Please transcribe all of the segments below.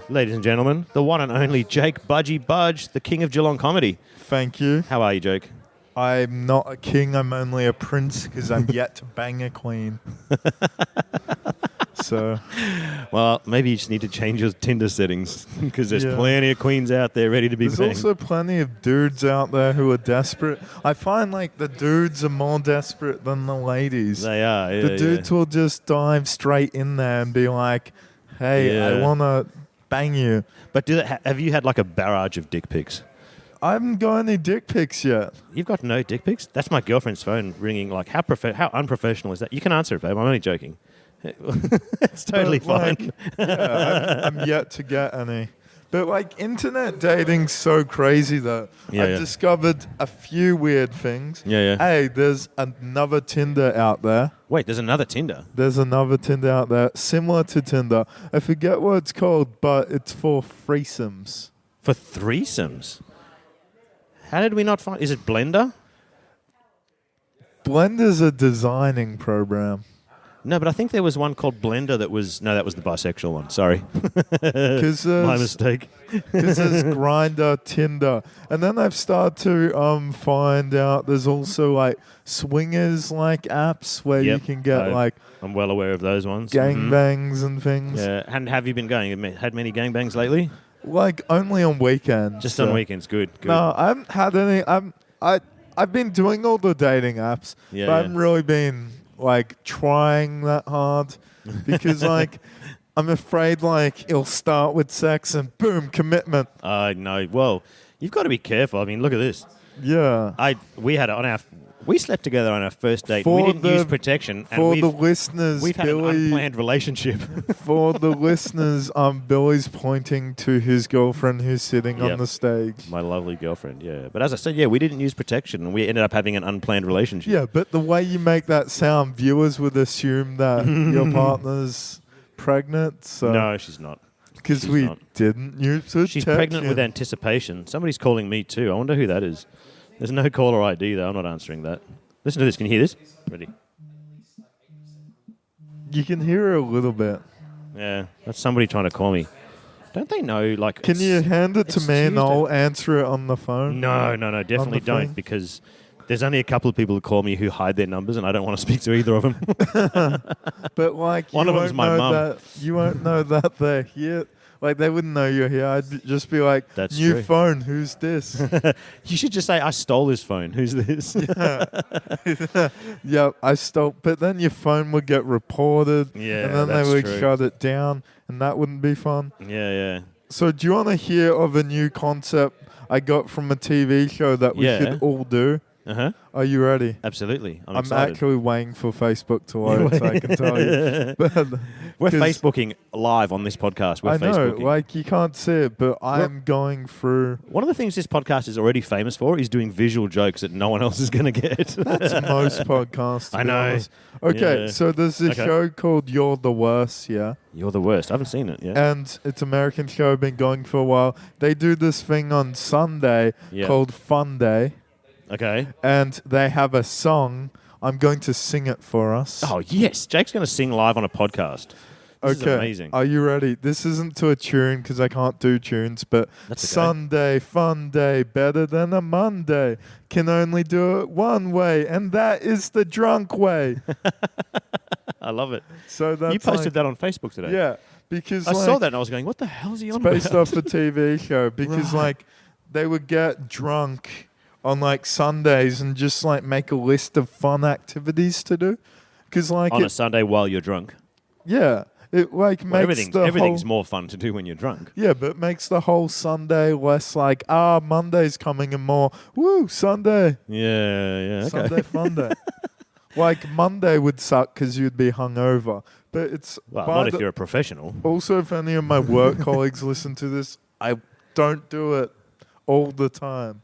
ladies and gentlemen, the one and only Jake Budge, the king of Geelong comedy. Thank you. How are you, Jake? I'm not a king, I'm only a prince because I'm yet to bang a queen. So, well, maybe you just need to change your Tinder settings because there's plenty of queens out there ready to be banged. There's also plenty of dudes out there who are desperate. I find like the dudes are more desperate than the ladies. They are, yeah. The dudes will just dive straight in there and be like, hey, I want to bang you. But have you had like a barrage of dick pics? I haven't got any dick pics yet. You've got no dick pics? That's my girlfriend's phone ringing. Like, how unprofessional is that? You can answer it, babe. I'm only joking. It's totally fine. I'm yet to get any. But like internet dating's so crazy though. I've discovered a few weird things. Hey, there's another Tinder out there. Wait, there's another Tinder? There's another Tinder out there, similar to Tinder. I forget what it's called, but it's for threesomes. For threesomes? How did we not find... Is it Blender? Blender's a designing program. No, but I think there was one called Blender that was... No, that was the bisexual one. Sorry. My mistake. Because there's Grindr, Tinder. And then I've started to find out there's also like swingers like apps where you can get like... I'm well aware of those ones. Gangbangs and things. Yeah. And have you been going? Have you had many gangbangs lately? Like only on weekends. Just on weekends. Good. No, I haven't had any... I've been doing all the dating apps, but I haven't really been... like trying that hard because like I'm afraid like it'll start with sex and boom, commitment. No. Well, you've got to be careful. I mean, look at this. Yeah. We slept together on our first date. We didn't use protection. For the listeners, we've had an unplanned relationship. For the listeners, Billy's pointing to his girlfriend who's sitting on the stage. My lovely girlfriend, yeah. But as I said, we didn't use protection, and we ended up having an unplanned relationship. Yeah, but the way you make that sound, viewers would assume that your partner's pregnant. So no, she's not. Because we didn't use protection. She's pregnant with anticipation. Somebody's calling me too. I wonder who that is. There's no caller ID, though. I'm not answering that. Listen to this. Can you hear this? Ready? You can hear it a little bit. Yeah, that's somebody trying to call me. Don't they know, like... Can you hand it to me and I'll answer it on the phone? No, definitely don't, because there's only a couple of people who call me who hide their numbers, and I don't want to speak to either of them. But, like, one of them's my mum. You won't know that they're here. Like, they wouldn't know you're here. I'd just be like, that's new true. Phone, who's this? You should just say, I stole his phone. Who's this? Yeah, I stole. But then your phone would get reported. Yeah, and then they would shut it down, and that wouldn't be fun. Yeah. So do you want to hear of a new concept I got from a TV show that we should all do? Uh-huh. Are you ready? Absolutely. I'm excited. Actually waiting for Facebook to load so I can tell you. We're Facebooking live on this podcast. I know, Facebooking. Like you can't see it, but I'm going through... One of the things this podcast is already famous for is doing visual jokes that no one else is going to get. That's most podcasts. I know. Honest. Okay, so there's this show called You're the Worst, yeah? You're the Worst. I haven't seen it, And it's an American show, been going for a while. They do this thing on Sunday called Fun Day. Okay. And they have a song. I'm going to sing it for us. Oh, yes. Jake's going to sing live on a podcast. This is amazing. Are you ready? This isn't to a tune because I can't do tunes, but Sunday, fun day, better than a Monday. Can only do it one way, and that is the drunk way. I love it. So that's you posted that on Facebook today. Yeah. Because I saw that and I was going, what the hell is he on about? It's based off a TV show because like they would get drunk on like Sundays and just like make a list of fun activities to do. Cause like on a Sunday while you're drunk. Yeah. It like makes everything's more fun to do when you're drunk. Yeah, but it makes the whole Sunday less like, Monday's coming and more, woo, Sunday. Yeah, okay. Sunday fun day. Like Monday would suck because you'd be hungover. But it's... Well, not if you're a professional. Also, if any of my work colleagues listen to this, I don't do it all the time.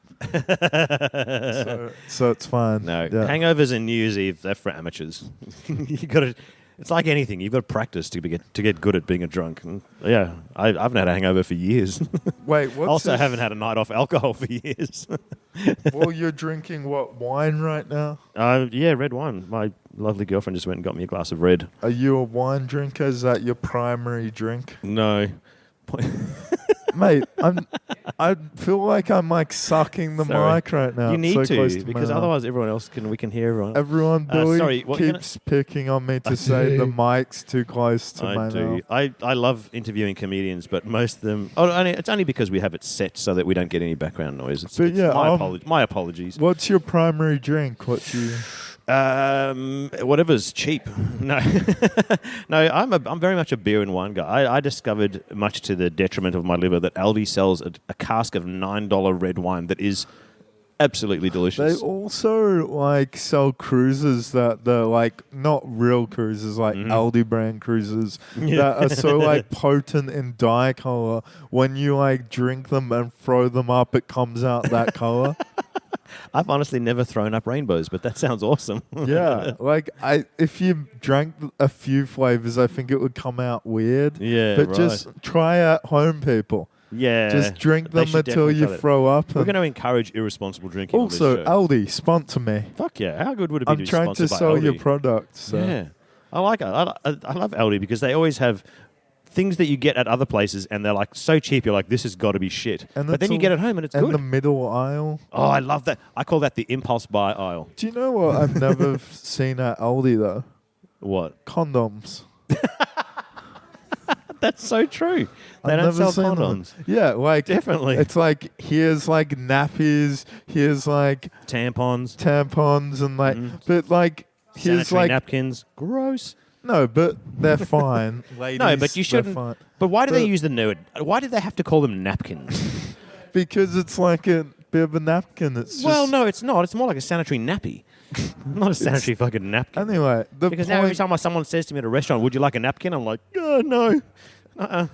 so it's fine. No, hangovers and New Year's Eve, they're for amateurs. You got to... It's like anything. You've got to practice to get good at being a drunk. And I haven't had a hangover for years. Wait, what's also haven't had a night off alcohol for years. Well, you're drinking what, wine right now? Yeah, red wine. My lovely girlfriend just went and got me a glass of red. Are you a wine drinker? Is that your primary drink? No. Mate, I feel like I'm like sucking the mic right now. You It's need so close to, because otherwise everyone else we can hear everyone. Everyone, Billy sorry, keeps picking on me to say the mic's too close to my mouth. I love interviewing comedians, but most of them... it's only because we have it set so that we don't get any background noise. My apologies. What's your primary drink? Whatever's cheap. No, no. I'm very much a beer and wine guy. I discovered, much to the detriment of my liver, that Aldi sells a cask of $9 red wine that is absolutely delicious. They also like sell cruises that they're like not real cruises, like Aldi brand cruises that are so like potent in dye color. When you like drink them and throw them up, it comes out that color. I've honestly never thrown up rainbows, but that sounds awesome. Yeah, like if you drank a few flavors, I think it would come out weird. Yeah, but just try at home, people. Yeah, just drink them until you throw up. We're going to encourage irresponsible drinking. Also, on this show. Aldi, sponsor me. Fuck yeah! How good would it be? I'm trying to sell your products. So. Yeah, I like it. I love Aldi because they always have things that you get at other places, and they're like so cheap. You're like, this has got to be shit. But then you get it home, and it's good. And the middle aisle. Oh, I love that. I call that the impulse buy aisle. Do you know what I've never seen at Aldi though? What? Condoms. That's so true. They don't sell condoms. Yeah, like definitely. It's like here's like nappies, here's like tampons, and like, but like here's sanitary like napkins. Gross. No, but they're fine. Ladies, no, but you shouldn't. But why do they use the nerd? Why do they have to call them napkins? Because it's like a bit of a napkin. It's well, no, it's not. It's more like a sanitary nappy. Not a sanitary fucking napkin. Anyway, because now every time someone says to me at a restaurant, "Would you like a napkin?" I'm like, "Oh no, no,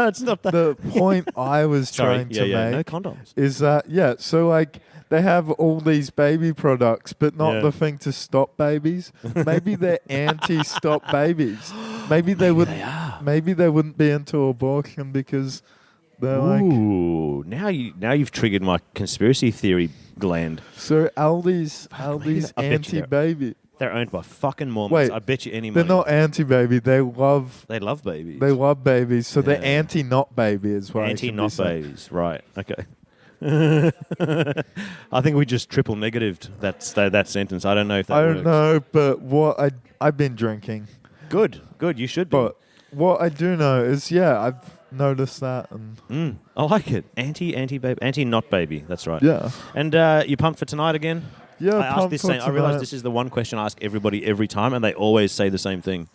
it's not that." The point I was trying to make no condoms. Is that so like they have all these baby products, but not the thing to stop babies. Maybe they're anti-stop babies. Maybe they wouldn't be into abortion because they're Ooh, now you've triggered my conspiracy theory gland. So Aldi's anti-baby. They're owned by fucking Mormons. I bet you any money. They're not anti-baby. They love babies. They love babies. So they're anti-not baby as well. Anti-not babies. Right. Okay. I think we just triple negatived that sentence. I don't know if that works. I don't know, but I've been drinking. Good. You should be. But what I do know is, I've noticed that. And I like it. Anti-baby. Anti-not baby. That's right. Yeah. And you pumped for tonight again? Yeah, I asked this I realize this is the one question I ask everybody every time, and they always say the same thing.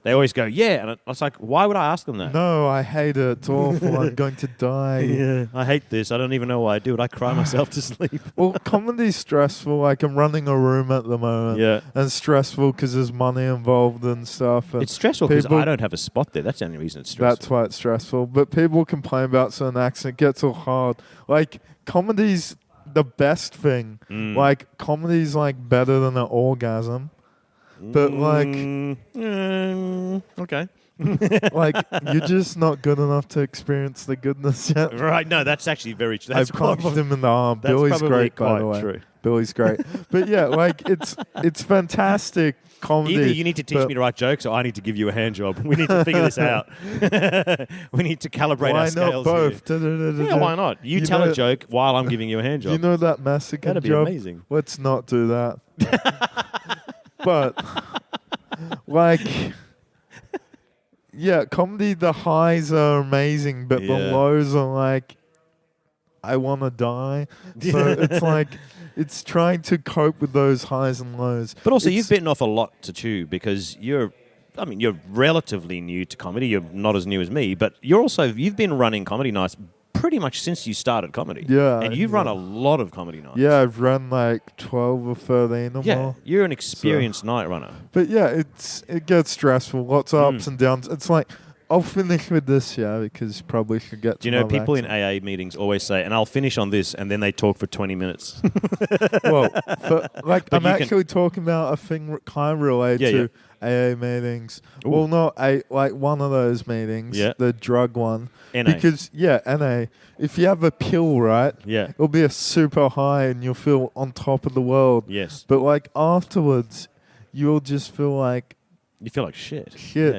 They always go, yeah. And I was like, why would I ask them that? No, I hate it. It's awful. I'm going to die. Yeah, I hate this. I don't even know why I do it. I cry myself to sleep. Well, comedy's stressful. Like, I'm running a room at the moment. Yeah. And it's stressful because there's money involved and stuff. And it's stressful because I don't have a spot there. That's the only reason it's stressful. That's why it's stressful. But people complain about certain acts and it gets all hard. Like, comedy's the best thing. Like, comedy's, like, better than an orgasm. But like, okay. Like, you're just not good enough to experience the goodness yet. Right? No, that's actually very true. I've punched him in the arm. Billy's great, by the way. True. Billy's great. But yeah, like it's fantastic comedy. Either you need to teach me to write jokes, or I need to give you a hand job. We need to figure this out. We need to calibrate our scales. Why not both? Yeah, why not? You tell a joke while I'm giving you a hand job. You know that Mexican That'd be job? amazing. Let's not do that. But like, yeah, comedy, the highs are amazing, but the lows are like, I want to die. So it's like, it's trying to cope with those highs and lows. But also, you've bitten off a lot to chew because you're relatively new to comedy. You're not as new as me, but you've been running comedy nights pretty much since you started comedy. Yeah. And you've run a lot of comedy nights. Yeah, I've run like 12 or 13 or more. You're an experienced night runner. But yeah, it gets stressful. Lots of ups and downs. It's like, I'll finish with this, because probably should get to Do you know people in AA meetings always say, and I'll finish on this, and then they talk for 20 minutes. Well, I'm actually talking about a thing kind of related to AA meetings. Ooh. Well, not one of those meetings, the drug one. NA. Because, NA, if you have a pill, right, it'll be a super high and you'll feel on top of the world. Yes. But, like, afterwards, you'll just feel like... You feel like shit.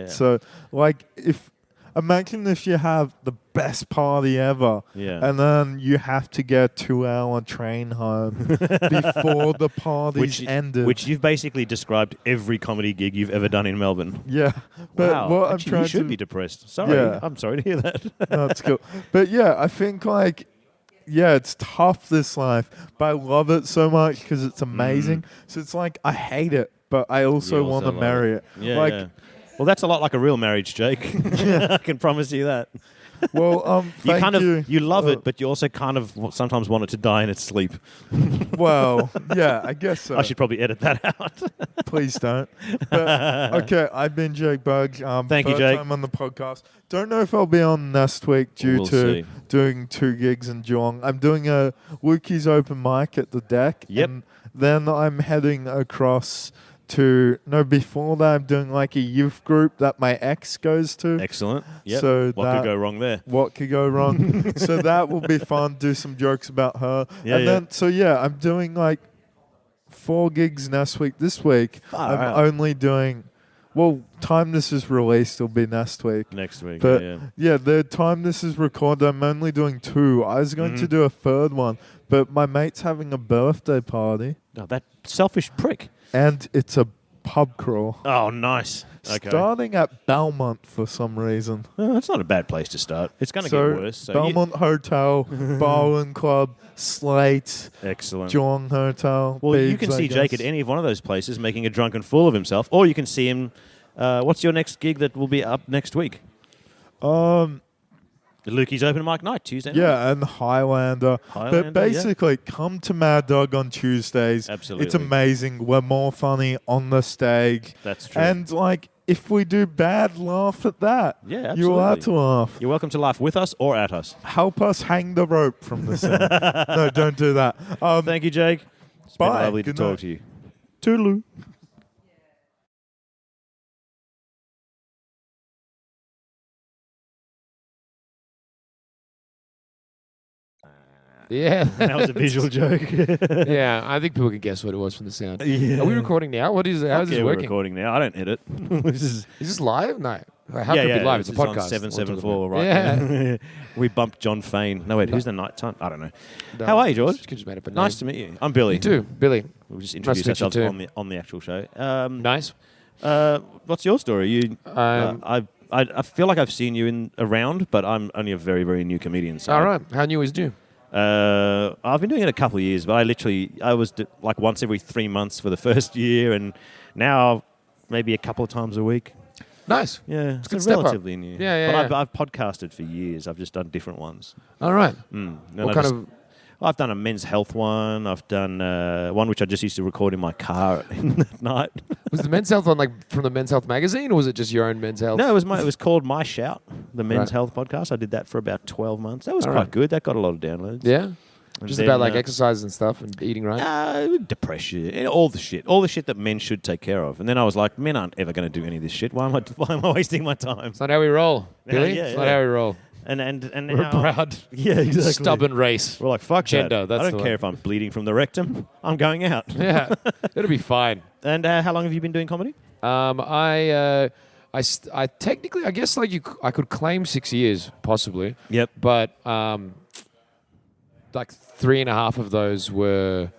So, like, if imagine if you have the best party ever, and then you have to get a 2-hour train home before the party's ended. Which you've basically described every comedy gig you've ever done in Melbourne. Yeah. But wow. what Actually, you should be depressed. Sorry. Yeah. I'm sorry to hear that. No, it's cool. But yeah, I think like, yeah, it's tough, this life, but I love it so much because it's amazing. So it's like, I hate it, but I also want to marry it. Yeah, like, yeah. Well, that's a lot like a real marriage, Jake. I can promise you that. Well, thank you. You love it, but you also kind of sometimes want it to die in its sleep. Well, yeah, I guess so. I should probably edit that out. Please don't. But, okay, I've been Jake Budge. Thank you, Jake. Time on the podcast. Don't know if I'll be on next week due to doing 2 gigs in Geelong. I'm doing a Lukey's open mic at the Deck. Yep. And then I'm heading across before that I'm doing like a youth group that my ex goes to. Excellent. Yep. So what could go wrong there? What could go wrong? So that will be fun. Do some jokes about her. Yeah, and then, I'm doing like 4 gigs next week. This week, I'm only doing, time this is released will be next week. Next week, but yeah. The time this is recorded, I'm only doing 2. I was going to do a 3rd one, but my mate's having a birthday party. Oh, that selfish prick. And it's a pub crawl. Oh, nice. Okay. Starting at Belmont for some reason. Oh, that's not a bad place to start. It's going to get worse. So Belmont Hotel, Barwon Club, Slate. Excellent. Geelong Hotel. Well, Bigs, you can see Jake at any of one of those places making a drunken fool of himself, or you can see him. What's your next gig that will be up next week? The Lukey's open mic night, Tuesday night. Yeah, and Highlander. But basically, come to Mad Dog on Tuesdays. Absolutely. It's amazing. We're more funny on the stage. That's true. And, if we do bad, laugh at that. Yeah, absolutely. You're allowed to laugh. You're welcome to laugh with us or at us. Help us hang the rope from the set. No, don't do that. Thank you, Jake. It's been lovely to talk to you. Toodaloo. Yeah. That was a visual joke. Yeah, I think people can guess what it was from the sound. Yeah. Are we recording now? How is this working? We're recording now. I don't edit. Is this live? No. How could it be live? It's a podcast. On 774, right? Yeah. We bumped John Fain. No, wait, who's the nighttime? I don't know. No, how are you, George? Just made up a name. Nice to meet you. I'm Billy. You too, Billy. We'll just introduce ourselves on the actual show. Nice. What's your story? I feel like I've seen you around, but I'm only a very, very new comedian. So all right. How new is new? I've been doing it a couple of years, but I was like once every 3 months for the first year, and now maybe a couple of times a week. Nice. Yeah, it's relatively new. Yeah. But I've podcasted for years. I've just done different ones. All right. What kind of? I've done a men's health one. I've done one which I just used to record in my car at night. Was the men's health one like from the Men's Health magazine, or was it just your own men's health? No, it was called My Shout, the men's health podcast. I did that for about 12 months. That was quite good. That got a lot of downloads. Yeah. Just about like exercise and stuff and eating right? Depression, all the shit that men should take care of. And then I was like, men aren't ever going to do any of this shit. Why am I wasting my time? It's not how we roll, Billy. It's not how we roll. And we're now, proud, exactly. Stubborn race. We're like, fuck gender. That. I don't care if I'm bleeding from the rectum. I'm going out. Yeah, it'll be fine. And how long have you been doing comedy? I technically, I guess like I could claim 6 years possibly. Yep. But like 3.5 of those were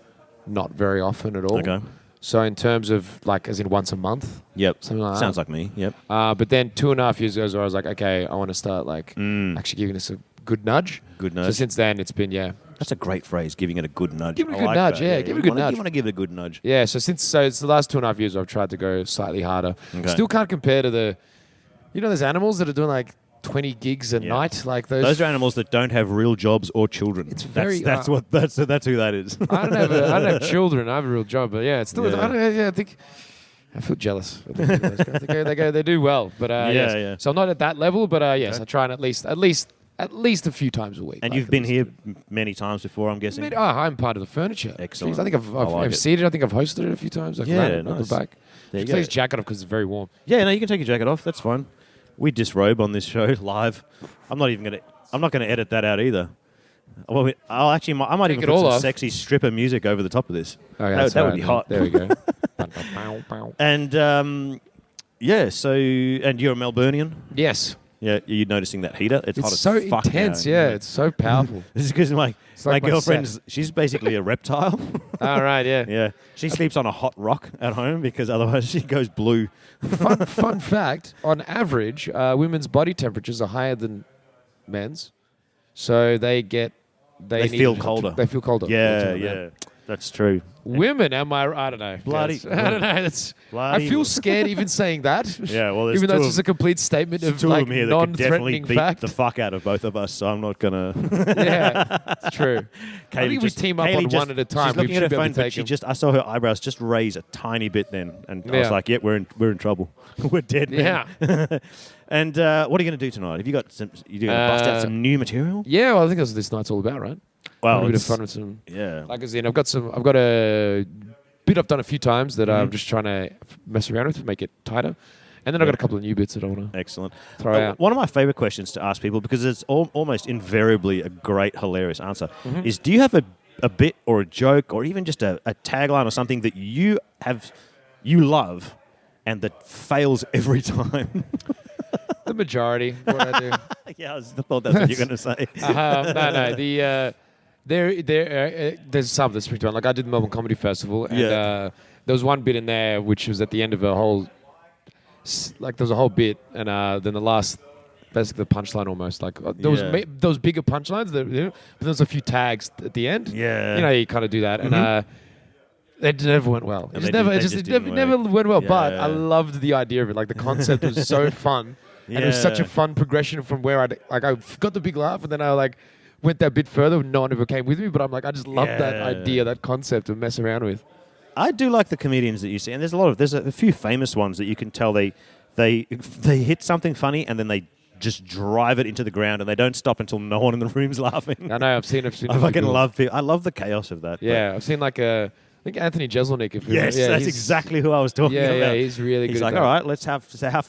not very often at all. Okay. So in terms of like, as in once a month. Yep. Something like Sounds that. like me. Yep. But then 2.5 years ago, where I was like, okay, I want to start like actually giving this a good nudge. Good nudge. So since then, it's been That's a great phrase, giving it a good nudge. Give it a good nudge, that. yeah. Give it a good nudge. You want to give it a good nudge. Yeah, so it's the last 2.5 years I've tried to go slightly harder. Okay. Still can't compare to those animals that are doing like 20 gigs a night, like those. Those are animals that don't have real jobs or children. It's very. That's who that is. I don't have children. I have a real job, but yeah, it's still. Yeah. I think. I feel jealous. I think they do well, but yeah. So I'm not at that level, but yes, I try and at least a few times a week. And you've been here many times before, I'm guessing. I'm part of the furniture. Excellent. Jeez, I think I've seated. I think I've hosted it a few times. Like nice. On the back. There you take go. his jacket off because it's very warm. Yeah, no, you can take your jacket off. That's fine. We disrobe on this show live. I'm not going to edit that out either. Well, I might even put some sexy stripper music over the top of this. Oh, yeah, that would be hot. There we go. And and you're a Melburnian. Yes. Yeah, you're noticing that heater. It's hot It's as so fuck intense. now, Yeah, it's so powerful. This is because my like my girlfriend's, she's basically a reptile. All right, yeah. Yeah. She sleeps on a hot rock at home because otherwise she goes blue. Fun fact, on average, women's body temperatures are higher than men's. So they feel colder. They feel colder. Yeah, yeah. That's true. Women, I don't know. Bloody- I don't know. I Bloody- feel scared even saying that. Yeah, well, there's even though two it's of- just a complete statement of two like of them here that could definitely non-threatening beat fact. the fuck out of both of us, so I'm not going to... Yeah, it's true. I think we team up on one at a time. She's looking We at her should be able phone, to but take 'em. I saw her eyebrows just raise a tiny bit then, and I was Yeah. like, "Yeah, we're in trouble. We're dead, man." Yeah. And what are you going to do tonight? Have you got some? You going to bust out some new material? Yeah, well, I think that's what this night's all about, right? Well, a bit of it's- fun with some. Yeah. Like as in, I've got a bit I've done a few times that I'm just trying to mess around with, make it tighter, and then I've got a couple of new bits that I want to Excellent. throw out. One of my favorite questions to ask people, because it's almost invariably a great, hilarious answer, is: do you have a bit or a joke or even just a tagline or something that you love and that fails every time? The majority, what I do. Yeah, I thought that's what you're going to say. No. There's some that's pretty fun. Like I did the Melbourne Comedy Festival, and there was one bit in there which was at the end of a whole, like there was a whole bit, and then the last, basically the punchline almost. Like there was those bigger punchlines, but there was a few tags at the end. Yeah, you know, you kind of do that, and it never went well. It never went well. Yeah. But I loved the idea of it. Like the concept was so fun. And it was such a fun progression from where I got the big laugh, and then I went that bit further. No one ever came with me, but I'm like, I just love that idea, that concept to mess around with. I do like the comedians that you see, and there's a few famous ones that you can tell they hit something funny and then they just drive it into the ground and they don't stop until no one in the room's laughing. I know, I've seen. I fucking love people. I love the chaos of that. Yeah, I've seen I think Anthony Jeselnik. Yes, that's exactly who I was talking about. Yeah, he's really good. He's like, all right, let's have.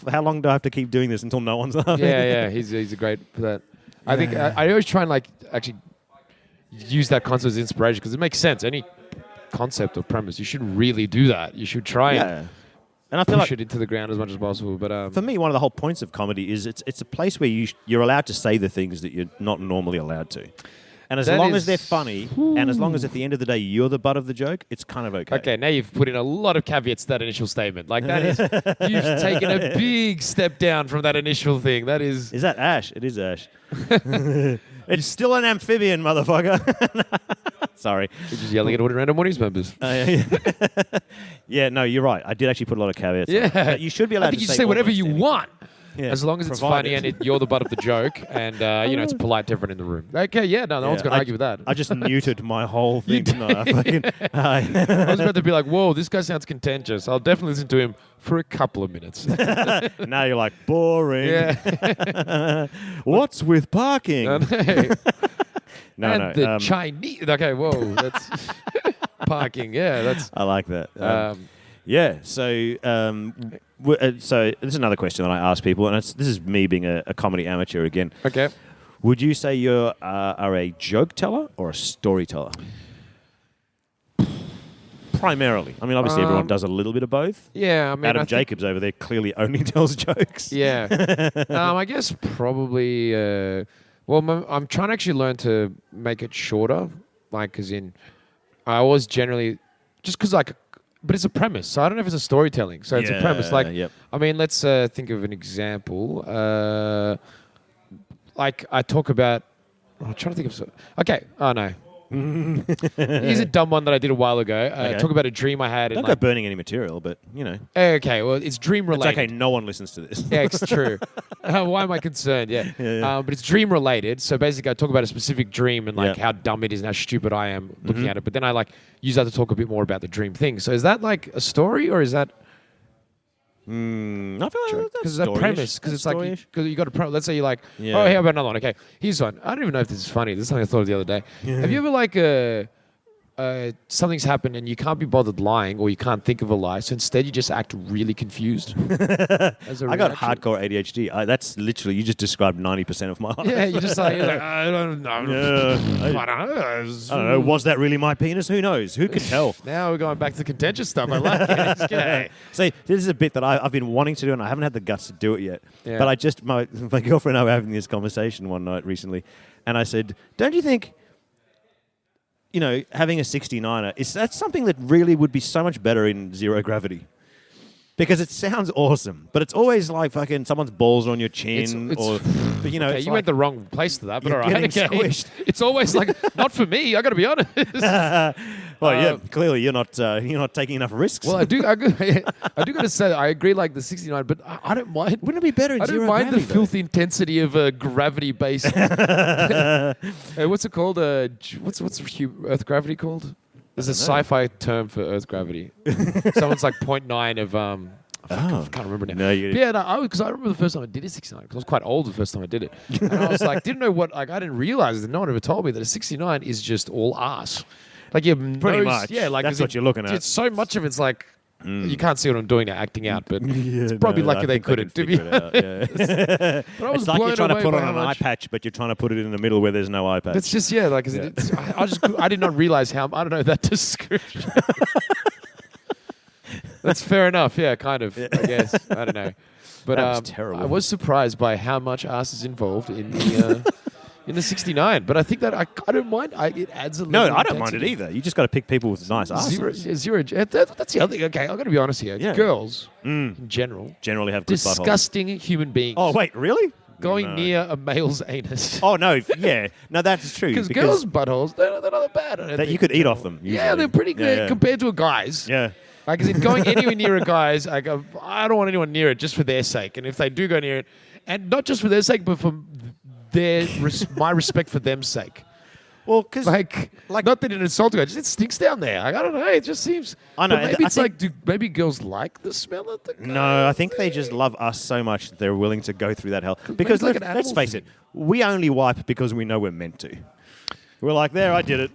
How long do I have to keep doing this until no one's laughing? Yeah, he's a great for that. I think I always try and actually use that concept as inspiration because it makes sense. Any concept or premise, you should really do that. You should try and I feel push it into the ground as much as possible. But for me, one of the whole points of comedy is it's a place where you're allowed to say the things that you're not normally allowed to. And as long as they're funny, and as long as at the end of the day you're the butt of the joke, it's kind of okay. Okay, now you've put in a lot of caveats to that initial statement. Like that is, you've taken a big step down from that initial thing. That is. Is that Ash? It is Ash. It's still an amphibian, motherfucker. Sorry. You're just yelling at all the random audience members. Yeah, no, you're right. I did actually put a lot of caveats. Yeah. But you should be allowed I think to you just say whatever you want. Yeah. As long as it's funny and you're the butt of the joke and it's polite to everyone in the room. Okay, no one's going to argue with that. I just muted my whole thing tonight. I was about to be like, whoa, this guy sounds contentious. I'll definitely listen to him for a couple of minutes. Now you're like, boring. Yeah. What's with parking? No. Chinese. Okay, whoa. That's parking. Yeah, that's. I like that. Yeah, so this is another question that I ask people, and this is me being a comedy amateur again. Okay. Would you say you are a joke teller or a storyteller? Primarily. I mean, obviously everyone does a little bit of both. Yeah, I mean, Adam Jacobs over there clearly only tells jokes. Yeah. I guess probably. I'm trying to actually learn to make it shorter, like, as in, I always generally just because but it's a premise, so I don't know if it's a storytelling. So it's a premise. Like, I mean, let's think of an example. Like I talk about. I'm trying to think of. Okay. Oh no. Here's a dumb one that I did a while ago. Talk about a dream I had. Don't go burning any material, but you know. Okay, well, it's dream related. It's okay. No one listens to this. Yeah, it's true. Why am I concerned? Yeah. But it's dream related. So basically, I talk about a specific dream and how dumb it is and how stupid I am looking at it. But then I use that to talk a bit more about the dream thing. So is that like a story or is that? I feel like because it's a premise. Because it's like because you got a premise. Let's say you're like, oh, how about another one? Okay, here's one. I don't even know if this is funny. This is something I thought of the other day. Have you ever something's happened and you can't be bothered lying or you can't think of a lie. So instead, you just act really confused. I got hardcore ADHD. That's literally, you just described 90% of my life. Yeah, you're like, I don't know. I don't know. Was that really my penis? Who knows? Who can tell? Now we're going back to contentious stuff. I like it. Okay. See, this is a bit that I've been wanting to do and I haven't had the guts to do it yet. Yeah. But my girlfriend and I were having this conversation one night recently and I said, don't you think, having a 69er, that's something that really would be so much better in zero gravity. Because it sounds awesome, but it's always like fucking someone's balls on your chin, okay, it's you went the wrong place to that, but all right. Getting squished. It's always like, not for me, I got to be honest. Well, clearly you're not taking enough risks. Well, I do got to say, I agree like the 69, but I don't mind. Wouldn't it be better in zero gravity? I don't mind the filthy intensity of a gravity-based... what's it called? What's Earth gravity called? There's a sci-fi term for Earth gravity. Someone's like 0.9 of... I can't remember now. No, because I remember the first time I did a 69, because I was quite old the first time I did it. And I was like, didn't know what... Like, I didn't realize that no one ever told me that a 69 is just all arse. Like your pretty much. Yeah, like that's what you're looking at. It's so much of it's like you can't see what I'm doing now, acting out, but it's Yeah, probably no, lucky I they think couldn't. To be figure it out, yeah. But I was It's like you're blown trying to away put by on how an eye much- patch, but you're trying to put it in the middle where there's no eye patch. That's just I did not realize how I don't know that description. That's fair enough. Yeah, kind of. I guess I don't know, but That was terrible. I was surprised by how much ass is involved in the. In the 69, but I think that I don't mind. It adds a little. No, I don't mind it either. You just got to pick people with nice asses. Zero. That's the other thing. Okay, I've got to be honest here. Yeah. Girls, in general, Generally have good buttholes. disgusting human beings. Oh, wait, really? Going No. near a male's anus. Oh, no, yeah. No, that's true. Because girls' buttholes, they're not that bad. I don't that think, you could in eat general. off them. Yeah, usually. they're pretty good Yeah. compared to a guy's. Yeah. Like, is it going anywhere near a guy's? I don't want anyone near it just for their sake. And if they do go near it, and not just for their sake, but for my respect for them's sake. Well, because Like, not that it insults you, it stinks down there. Like, I don't know. It just seems. I know, But and maybe I it's think- like, do maybe girls like the smell of the guy? No, I think they just love us so much that they're willing to go through that hell. Because like an let's animal face thing. it, we only wipe because we know we're meant to. We're like, there, I did it.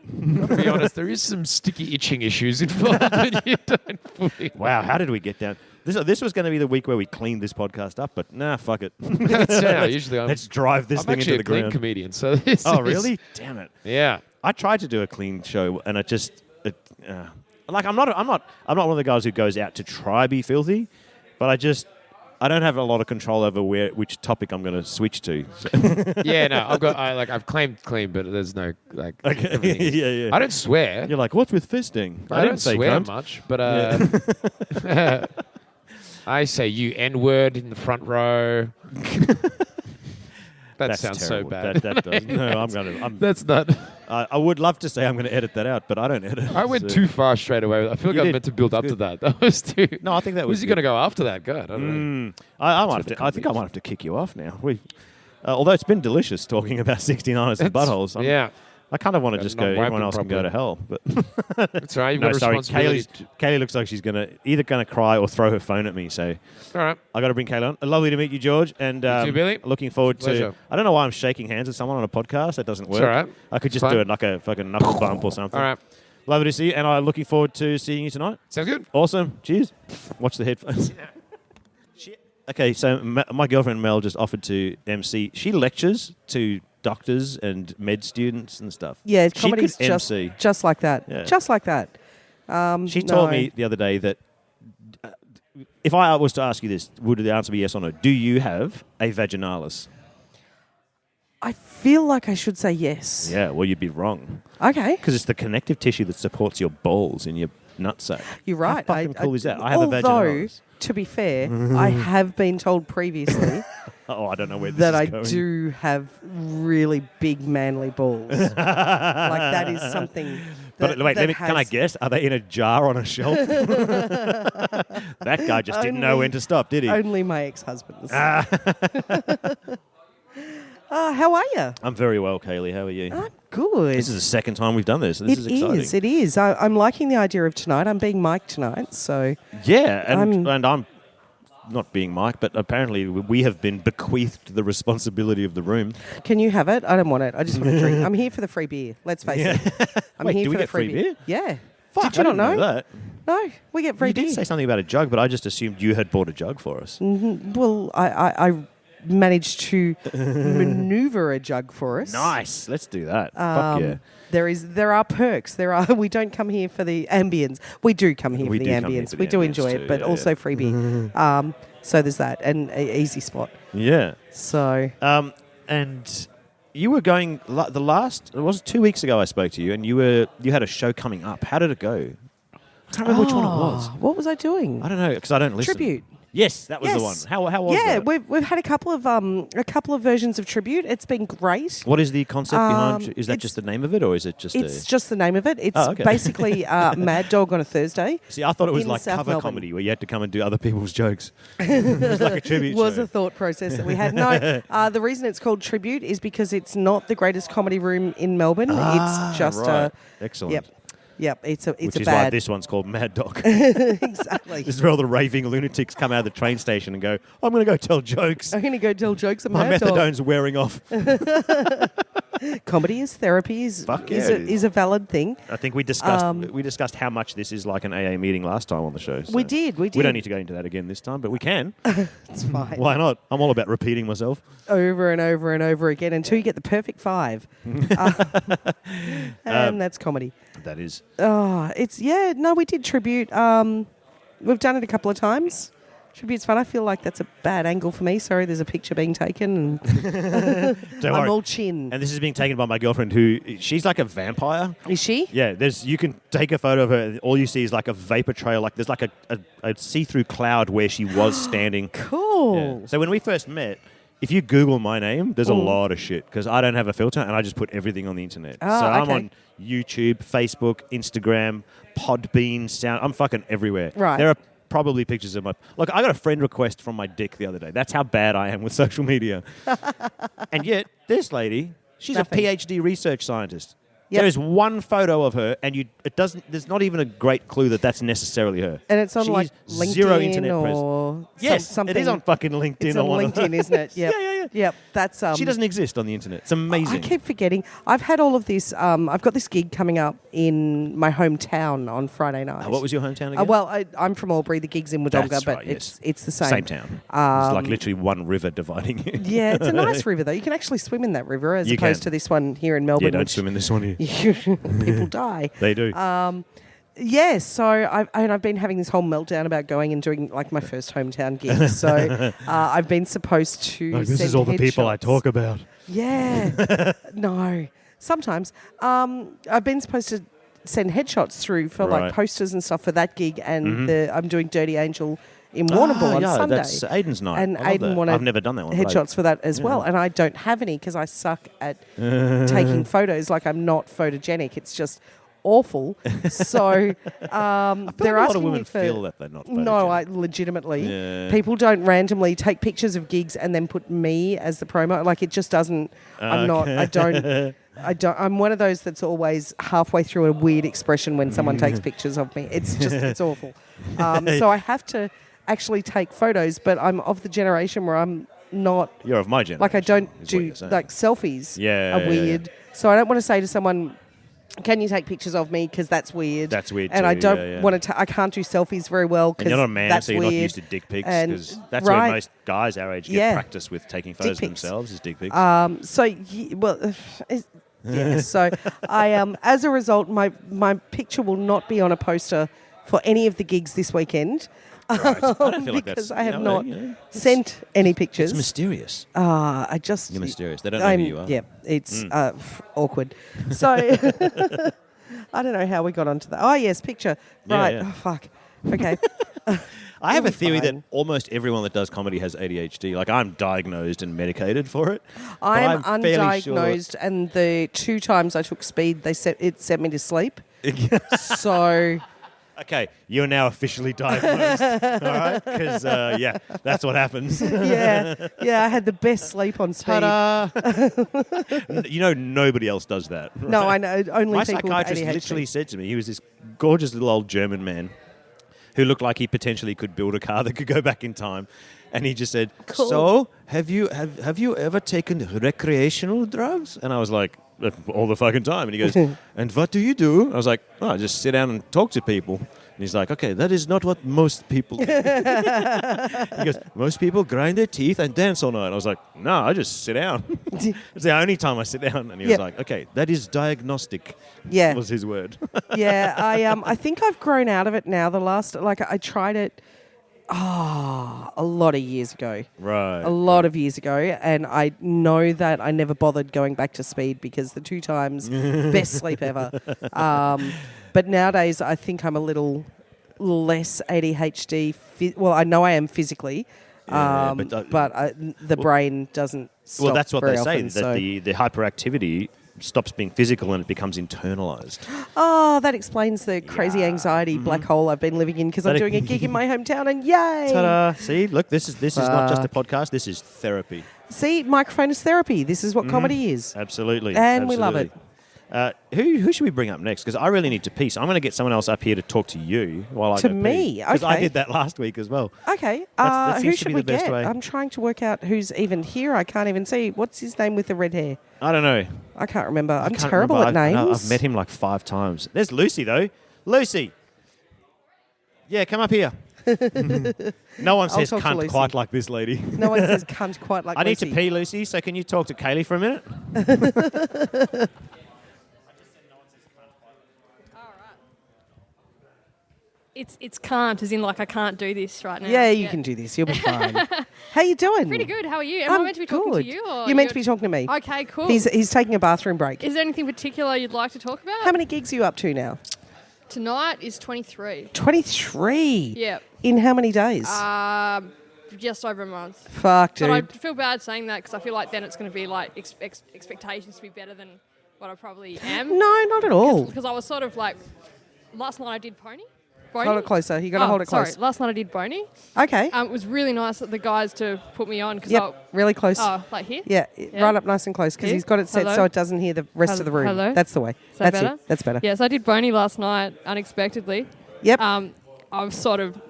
To be honest, there is some sticky itching issues involved that you don't fully. Wow, how did we get down? This was going to be the week where we cleaned this podcast up, but nah, fuck it. That's usually Let's drive this I'm actually actually into a the clean ground. comedian, so this Oh, is- really? Damn it. Yeah. I tried to do a clean show, and it just, like, I'm not one of the guys who goes out to try be filthy, but I don't have a lot of control over which topic I'm going to switch to. Yeah, no, I've claimed clean, but there's no like. Okay. everything is- Yeah. I don't swear. You're like, what's with fisting? I didn't don't say swear cunt. much, but I say you N-word in the front row. That That's sounds terrible. so bad. That does. No, That's not. I would love to say I'm going to edit that out, but I don't edit. I went so- too far straight away. I feel like You I did. meant to build up It's to good. that. That was too. No, I think that was. Who's he going to go after that? God, I don't know. I might what have the to. I think I company might have to kick you off now. Although it's been delicious talking about 69ers and buttholes. Yeah, I kind of want to just not go. wiping Everyone else can go to hell. But that's right. You've no, got a sorry. responsibility. Kaylee looks like she's either going to cry or throw her phone at me. So All right. I got to bring Kaylee on. Lovely to meet you, George. And too, Billy. looking forward Pleasure. to. I don't know why I'm shaking hands with someone on a podcast. That doesn't work. all right. I could just Fine. do it like a fucking knuckle bump or something. All right. Lovely to see you, and I'm looking forward to seeing you tonight. Sounds good. Awesome. Cheers. Watch the headphones. Shit. Okay, so my girlfriend Mel just offered to MC. She lectures to doctors and med students and stuff. Yeah, she comedy's could MC. just like that. Yeah. Just like that. She told me the other day that if I was to ask you this, would the answer be yes or no? Do you have a vaginalis? I feel like I should say yes. Yeah, well, you'd be wrong. Okay, Because it's the connective tissue that supports your balls in your nutsack. you're right. How fucking cool is that? I have a although, vaginalis. to be fair, I have been told previously Oh, I don't know where this that is I going. do have really big manly balls. Like that is something. But wait, can I guess? Are they in a jar on a shelf? That guy just didn't know when to stop, did he? Only my ex-husbands. How are you? I'm very well, Kaylee. How are you? I'm good. This is the second time we've done this. This is exciting. It is. I'm liking the idea of tonight. I'm being mic'd tonight, so Yeah, and I'm not being Mike, but apparently we have been bequeathed the responsibility of the room. Can you have it? I don't want it. I just want a drink. I'm here for the free beer. Let's face it. I'm Wait, here do we for the get free beer? Yeah. Fuck, Did you I not didn't know that? No, we get free You beer. did say something about a jug, but I just assumed you had bought a jug for us. Well, I managed to maneuver a jug for us. Nice. Let's do that. Fuck yeah. There are perks. We don't come here for the ambience. We do come here for the ambience. We do enjoy it, but also free beer. So there's that, and easy spot. Yeah. So. And you were going it was 2 weeks ago I spoke to you, and you had a show coming up. How did it go? I can't remember which one it was. What was I doing? I don't know because I don't listen. Tribute. Yes, that was the one. How was that? Yeah, we've had a couple of versions of Tribute. It's been great. What is the concept behind? Is that just the name of it, or is it just? It's just the name of it. It's basically Mad Dog on a Thursday. See, I thought it was in like South cover Melbourne. comedy where you had to come and do other people's jokes. It was like a tribute Was show. a thought process that we had. No, the reason it's called Tribute is because it's not the greatest comedy room in Melbourne. It's just right. Excellent. Yep. It's Which a is bad. why this one's called Mad Dog. Exactly. This is where all the raving lunatics come out of the train station and go, I'm going to go tell jokes. I'm going to go tell jokes at My Mad Dog. methadone's wearing off. Comedy is therapy. Is a valid thing. I think we discussed how much this is like an AA meeting last time on the show. So We did. We don't need to go into that again this time, but we can. It's fine. Why not? I'm all about repeating myself. Over and over and over again until you get the perfect 5. And that's comedy. That is. We did Tribute. We've done it a couple of times. Tribute's fun. I feel like that's a bad angle for me. Sorry, there's a picture being taken. And Don't I'm worry. all chin. And this is being taken by my girlfriend, she's like a vampire. Is she? Yeah, you can take a photo of her, and all you see is like a vapor trail. Like there's like a see-through cloud where she was standing. Cool. Yeah. So when we first met, if you Google my name, there's a lot of shit because I don't have a filter and I just put everything on the internet. Oh, so I'm okay. on YouTube, Facebook, Instagram, Podbean, Sound. I'm fucking everywhere. Right. There are probably pictures of my... Look, I got a friend request from my dick the other day. That's how bad I am with social media. And yet, this lady, she's Nothing. a PhD research scientist. Yep. There is one photo of her, and there's not even a great clue that that's necessarily her. And it's on She's like LinkedIn zero internet or Yes, something. it is on fucking LinkedIn. It's on LinkedIn, isn't it? Yep. Yeah. Yep. That's She doesn't exist on the internet. It's amazing. I keep forgetting. I've had all of this. I've got this gig coming up in my hometown on Friday night. What was your hometown again? Well, I'm from Albury. The gig's in Wodonga, That's but right, yes. it's the same. Same town. It's like literally one river dividing you. Yeah, it's a nice river though. You can actually swim in that river as You opposed can. to this one here in Melbourne. Yeah, don't which swim in this one here. people die. They do. Yeah, so I've been having this whole meltdown about going and doing like my first hometown gig. So I've been supposed to. This send is all the people I headshots. talk about. Yeah, no. Sometimes I've been supposed to send headshots through for like Right. posters and stuff for that gig, and I'm doing Dirty Angel in Warrnambool on Sunday. That's Aiden's night. And I love Aiden that. wanted I've never done that one. but headshots for that as well, and I don't have any because I suck at taking photos. Like I'm not photogenic. It's just awful. So I feel they're like a lot asking of women me for. feel that they're not. No, photogenic. I legitimately. Yeah. People don't randomly take pictures of gigs and then put me as the promo. Like it just doesn't. I'm not. I don't. I'm one of those that's always halfway through a weird expression when someone takes pictures of me. It's just. It's awful. So I have to actually take photos, but I'm of the generation where I'm not. You're of my generation. Like I don't is what do you're saying. like selfies. Yeah, are yeah, weird. So I don't want to say to someone, "Can you take pictures of me?" Because that's weird. That's weird And too, I don't yeah. want to. I can't do selfies very well And because you're not a man, that's so you're weird. not used to dick pics And- because that's right. where most guys our age get Yeah. practice with taking photos of pics. themselves is dick pics. Yeah. So I as a result, my picture will not be on a poster for any of the gigs this weekend. Right. I don't feel like because that's, I have you know, not sent any pictures. It's mysterious. I just You're mysterious. They don't know who you are. Yeah, it's awkward. So I don't know how we got onto that. Oh yes, picture. Yeah, Right. yeah. Oh fuck. Okay. I have We'll a be theory fine. that almost everyone that does comedy has ADHD. Like I'm diagnosed and medicated for it. but I'm I'm fairly sure- undiagnosed, and the 2 times I took speed, it sent me to sleep. So Okay, you're now officially diagnosed. All right, because that's what happens. yeah, I had the best sleep on speed. Ta-da! You know, nobody else does that. No, I know only My people with psychiatrist ADHD. literally said to me, he was this gorgeous little old German man who looked like he potentially could build a car that could go back in time. And he just said, Cool. "So, have you ever taken recreational drugs?" And I was like, "All the fucking time." And he goes, "And what do you do?" I was like, "Oh, I just sit down and talk to people." And he's like, "Okay, that is not what most people do." He goes, "Most people grind their teeth and dance all night." I was like, "No, I just sit down." It's the only time I sit down. And he was like, "Okay, that is diagnostic." Yeah. Was his word. Yeah, I think I've grown out of it now. I tried it a lot of years ago. Right. A lot of years ago, and I know that I never bothered going back to speed because the 2 times, best sleep ever. But nowadays, I think I'm a little less ADHD. Well, I know I am physically, but the brain doesn't stop. Well, that's what very they say, often, that so. the hyperactivity stops being physical and it becomes internalized. Oh, that explains the crazy anxiety black hole I've been living in because I'm doing a gig in my hometown and yay! Ta-da! See, look, this is not just a podcast. This is therapy. See, microphone is therapy. This is what comedy is. Absolutely. And we love it. Who should we bring up next? Because I really need to pee. So I'm going to get someone else up here to talk to you while I To go me? Because I Okay. did that last week as well. Okay. That Who seems to should be we the best get? way. I'm trying to work out who's even here. I can't even see. What's his name with the red hair? I don't know. I can't remember. I'm Can't terrible remember. at names. I've met him like 5 times. There's Lucy, though. Lucy. Yeah, come up here. No one says talk to cunt Lucy. quite like this lady. No one says cunt quite like I need to Lucy. pee, Lucy, so can you talk to Caili for a minute? It's can't, as in like I can't do this right now. Yeah, you can do this. You'll be fine. How you doing? Pretty good. How are you? Am I meant to be talking good. to you? Or You're meant to be talking to me. Okay, cool. He's taking a bathroom break. Is there anything particular you'd like to talk about? How many gigs are you up to now? Tonight is 23. 23. Yeah. In how many days? Just over a month. Fuck, dude. But I feel bad saying that because I feel like then it's going to be like expectations to be better than what I probably am. No, not at all. Because I was sort of like, last night I did Pony. Hold it closer. You got to hold it close. Sorry, last night I did Boney. Okay. It was really nice of the guys to put me on. Cause Yep. Really close. like here? Yeah, right up nice and close because Here? he's got it set Hello? so it doesn't hear the rest of the room. Hello? That's the way. Is that That's better? it. That's better. Yes, I did Boney last night unexpectedly. Yep. I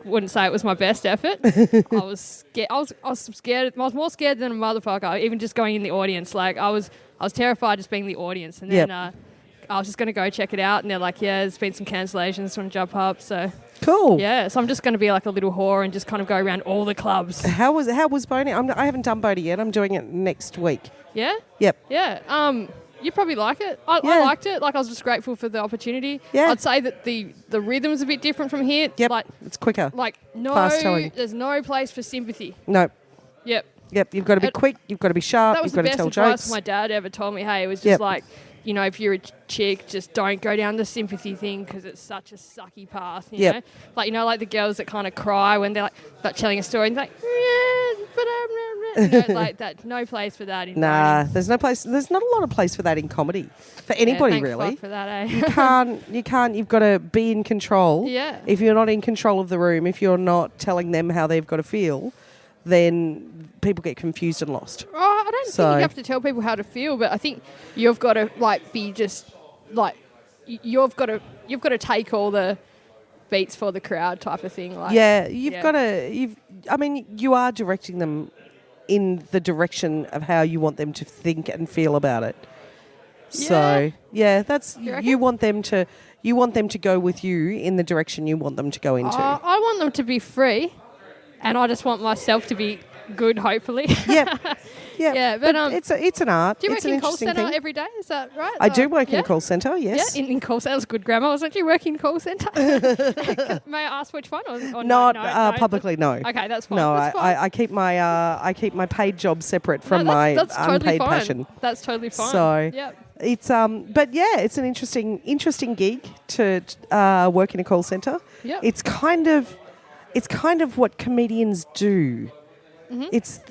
wouldn't say it was my best effort. I was scared. I was scared. I was more scared than a motherfucker. Even just going in the audience, like I was terrified just being the audience. And then I was just going to go check it out, and they're like, "Yeah, there's been some cancellations from jump up." So Cool. yeah, so I'm just going to be like a little whore and just kind of go around all the clubs. How was Boney? I haven't done Boney yet. I'm doing it next week. Yeah. Yep. Yeah. You probably like it. I liked it. Like I was just grateful for the opportunity. Yeah. I'd say that the rhythm's a bit different from here. Yep. Like It's quicker. no, telling. there's no place for sympathy. No. Yep. Yep. You've got to be quick. You've got to be sharp. That was You've the got to best tell advice jokes. my dad ever told me. Hey, it was just Yep. like, if you're a chick, just don't go down the sympathy thing because it's such a sucky path. You Yep. know? Like the girls that kind of cry when they're like telling a story and they're like, yeah, but I'm like that. No place for that in Nah, writing. there's no place. There's not a lot of place for that in comedy for anybody thank really. fuck for that, eh? You can't. You've got to be in control. Yeah. If you're not in control of the room, if you're not telling them how they've got to feel, then people get confused and lost. Oh, I don't So- think you have to tell people how to feel, but I think you've got to be just like you've got to take all the beats for the crowd type of thing. Like You've got to. You are directing them in the direction of how you want them to think and feel about it. So that's You reckon? you want them to go with you in the direction you want them to go into. I want them to be free, and I just want myself to be good. Hopefully. Yep. Yeah, but, it's an art. Do you it's work an in call interesting centre thing. every day? Is that right? I do work in yeah? a call centre. Yes. Yeah, in call centre. That was good grammar. I was actually working in call centre. May I ask which one? Or Not no? publicly. No. Okay, that's fine. No, that's fine. I keep my paid job separate from No, my that's totally unpaid fine. passion. That's totally fine. So yep. it's but yeah, it's an interesting gig to work in a call centre. Yep. It's kind of what comedians do. Mm-hmm.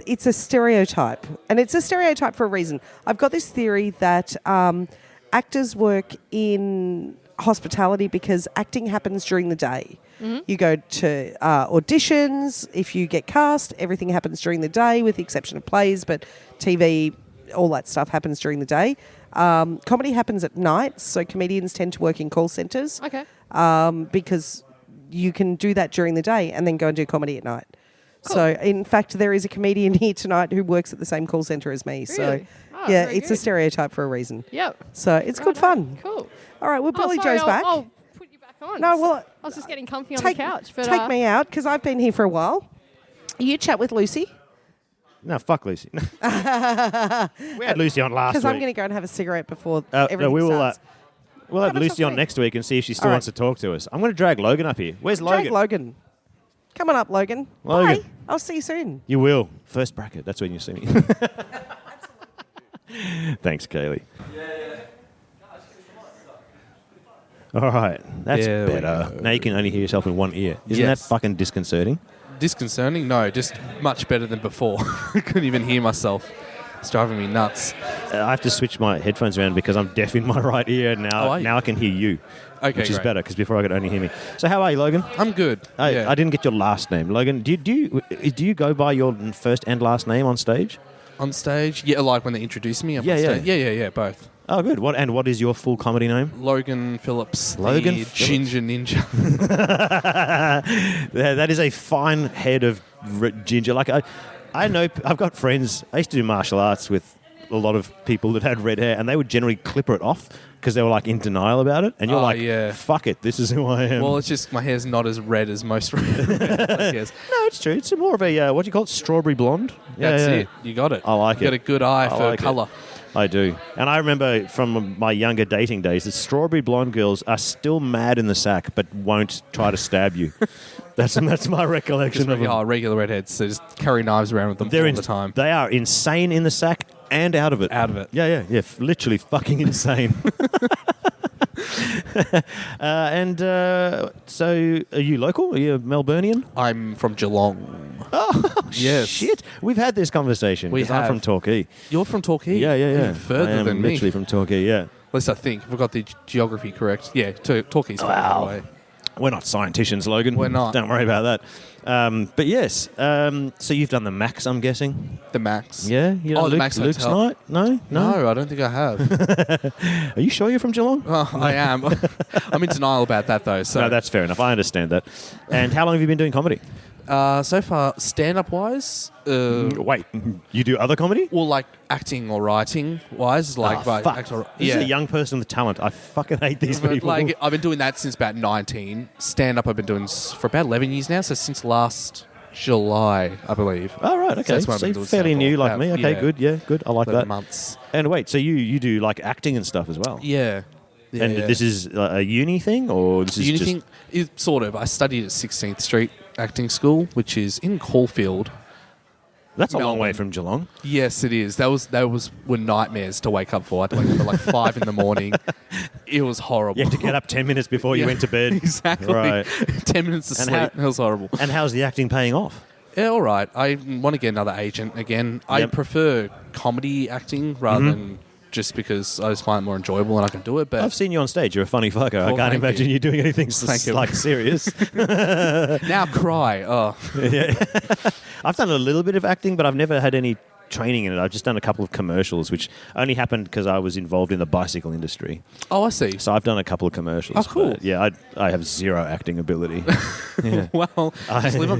It's a stereotype, and it's a stereotype for a reason. I've got this theory that actors work in hospitality because acting happens during the day. Mm-hmm. You go to auditions. If you get cast, everything happens during the day, with the exception of plays. But TV, all that stuff happens during the day. Comedy happens at night, so comedians tend to work in call centres. Okay. Because you can do that during the day and then go and do comedy at night. Cool. So, in fact, there is a comedian here tonight who works at the same call centre as me. Really? So, yeah, it's a stereotype for a reason. Yep. So, it's good fun. Cool. All right, well, Billy Joe's back. I'll put you back on. No, well... I was just getting comfy on the couch. But, take me out, because I've been here for a while. You chat with Lucy. No, fuck Lucy. We had Lucy on last week. Because I'm going to go and have a cigarette before everything starts. We'll have Lucy on next week and see if she still wants to talk to us. I'm going to drag Logan up here. Where's Logan? Drag Logan. Come on up, Logan. Logan. Bye. I'll see you soon. You will. First bracket. That's when you see me. Thanks, Caili. All right. That's better. Now you can only hear yourself in one ear. Isn't that fucking disconcerting? Disconcerting? No, just much better than before. I couldn't even hear myself. It's driving me nuts. I have to switch my headphones around because I'm deaf in my right ear now. Now I can hear you, which is better because before I could only hear me. So how are you, Logan? I'm good. I didn't get your last name, Logan. Do you go by your first and last name on stage? On stage? Yeah, like when they introduce me up on stage? Yeah, both. Oh, good. What is your full comedy name? Logan Phillips. Logan Phillips. Ginger Ninja. That is a fine head of ginger. Like I know I've got friends. I used to do martial arts with a lot of people that had red hair, and they would generally clipper it off because they were like in denial about it. And you're fuck it, this is who I am. Well, it's just my hair's not as red as most red hairs. No, it's true. It's more of a what do you call it? Strawberry blonde. That's it. You got it. I like it. You got a good eye for colour. I do. And I remember from my younger dating days that strawberry blonde girls are still mad in the sack but won't try to stab you. That's my recollection of them. Regular redheads. They just carry knives around with them all the time. They are insane in the sack and out of it. Out of it. Yeah. Literally fucking insane. So are you local? Are you a Melburnian? I'm from Geelong. Oh, yes. Shit. We've had this conversation. I'm from Torquay. You're from Torquay? Yeah. Even further than me. Literally from Torquay, yeah. At least I think. If I've got the geography correct. Yeah, Torquay's far away. We're not scienticians, Logan. We're not. Don't worry about that. But yes, so you've done the Max, I'm guessing? The Max? Yeah? The Max Luke's Hotel. night? No? No, I don't think I have. Are you sure you're from Geelong? I am. I'm in denial about that, though. So. No, that's fair enough. I understand that. And how long have you been doing comedy? So far, stand-up wise. Wait, you do other comedy? Well, like acting or writing wise, like this is a young person with talent. I fucking hate these people. Like I've been doing that since about 19. Stand-up I've been doing for about 11 years now. So since last July, I believe. Oh right, okay. So you're fairly new like me. Okay, good. I like that. Months. And wait, so you do like acting and stuff as well? Yeah. And this is a uni thing, or this is uni just... thing? Sort of. I studied at 16th Street Acting School, which is in Caulfield. That's a long way from Geelong. Yes, it is. Were nightmares to wake up for. I had to wake up at like 5 in the morning. It was horrible. You had to get up 10 minutes before you went to bed. Exactly. Right. 10 minutes of sleep. It was horrible. And how's the acting paying off? Yeah, all right. I want to get another agent again. Yep. I prefer comedy acting rather than just because I just find it more enjoyable and I can do it. But I've seen you on stage. You're a funny fucker. I can't imagine you doing anything like serious. Now cry. Oh. Yeah. I've done a little bit of acting, but I've never had any training in it. I've just done a couple of commercials, which only happened because I was involved in the bicycle industry. Oh, I see. So I've done a couple of commercials. Oh, cool. Yeah, I have zero acting ability. Yeah. Well,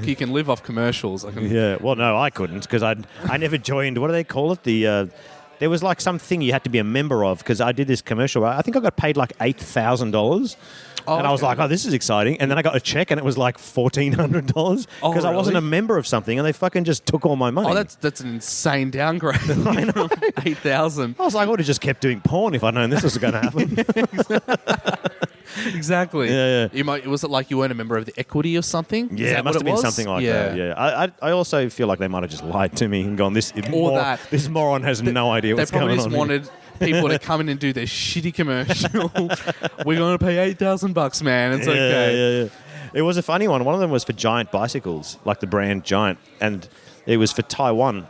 you can live off commercials. Yeah. Well, no, I couldn't because I never joined. What do they call it? There was like something you had to be a member of because I did this commercial. I think I got paid like $8,000. And I was like, this is exciting. And then I got a check and it was like $1,400 because I wasn't a member of something and they fucking just took all my money. Oh, that's an insane downgrade. I know. 8,000. I was like, I would have just kept doing porn if I'd known this was going to happen. Exactly. Yeah. Was it like you weren't a member of the equity or something? Yeah, it must have been something like that. Yeah. I also feel like they might have just lied to me and gone, this moron has no idea what's going on. They probably just wanted people to come in and do their shitty commercial. We're going to pay $8,000, man. It's okay. Yeah. It was a funny one. One of them was for Giant bicycles, like the brand Giant, and it was for Taiwan.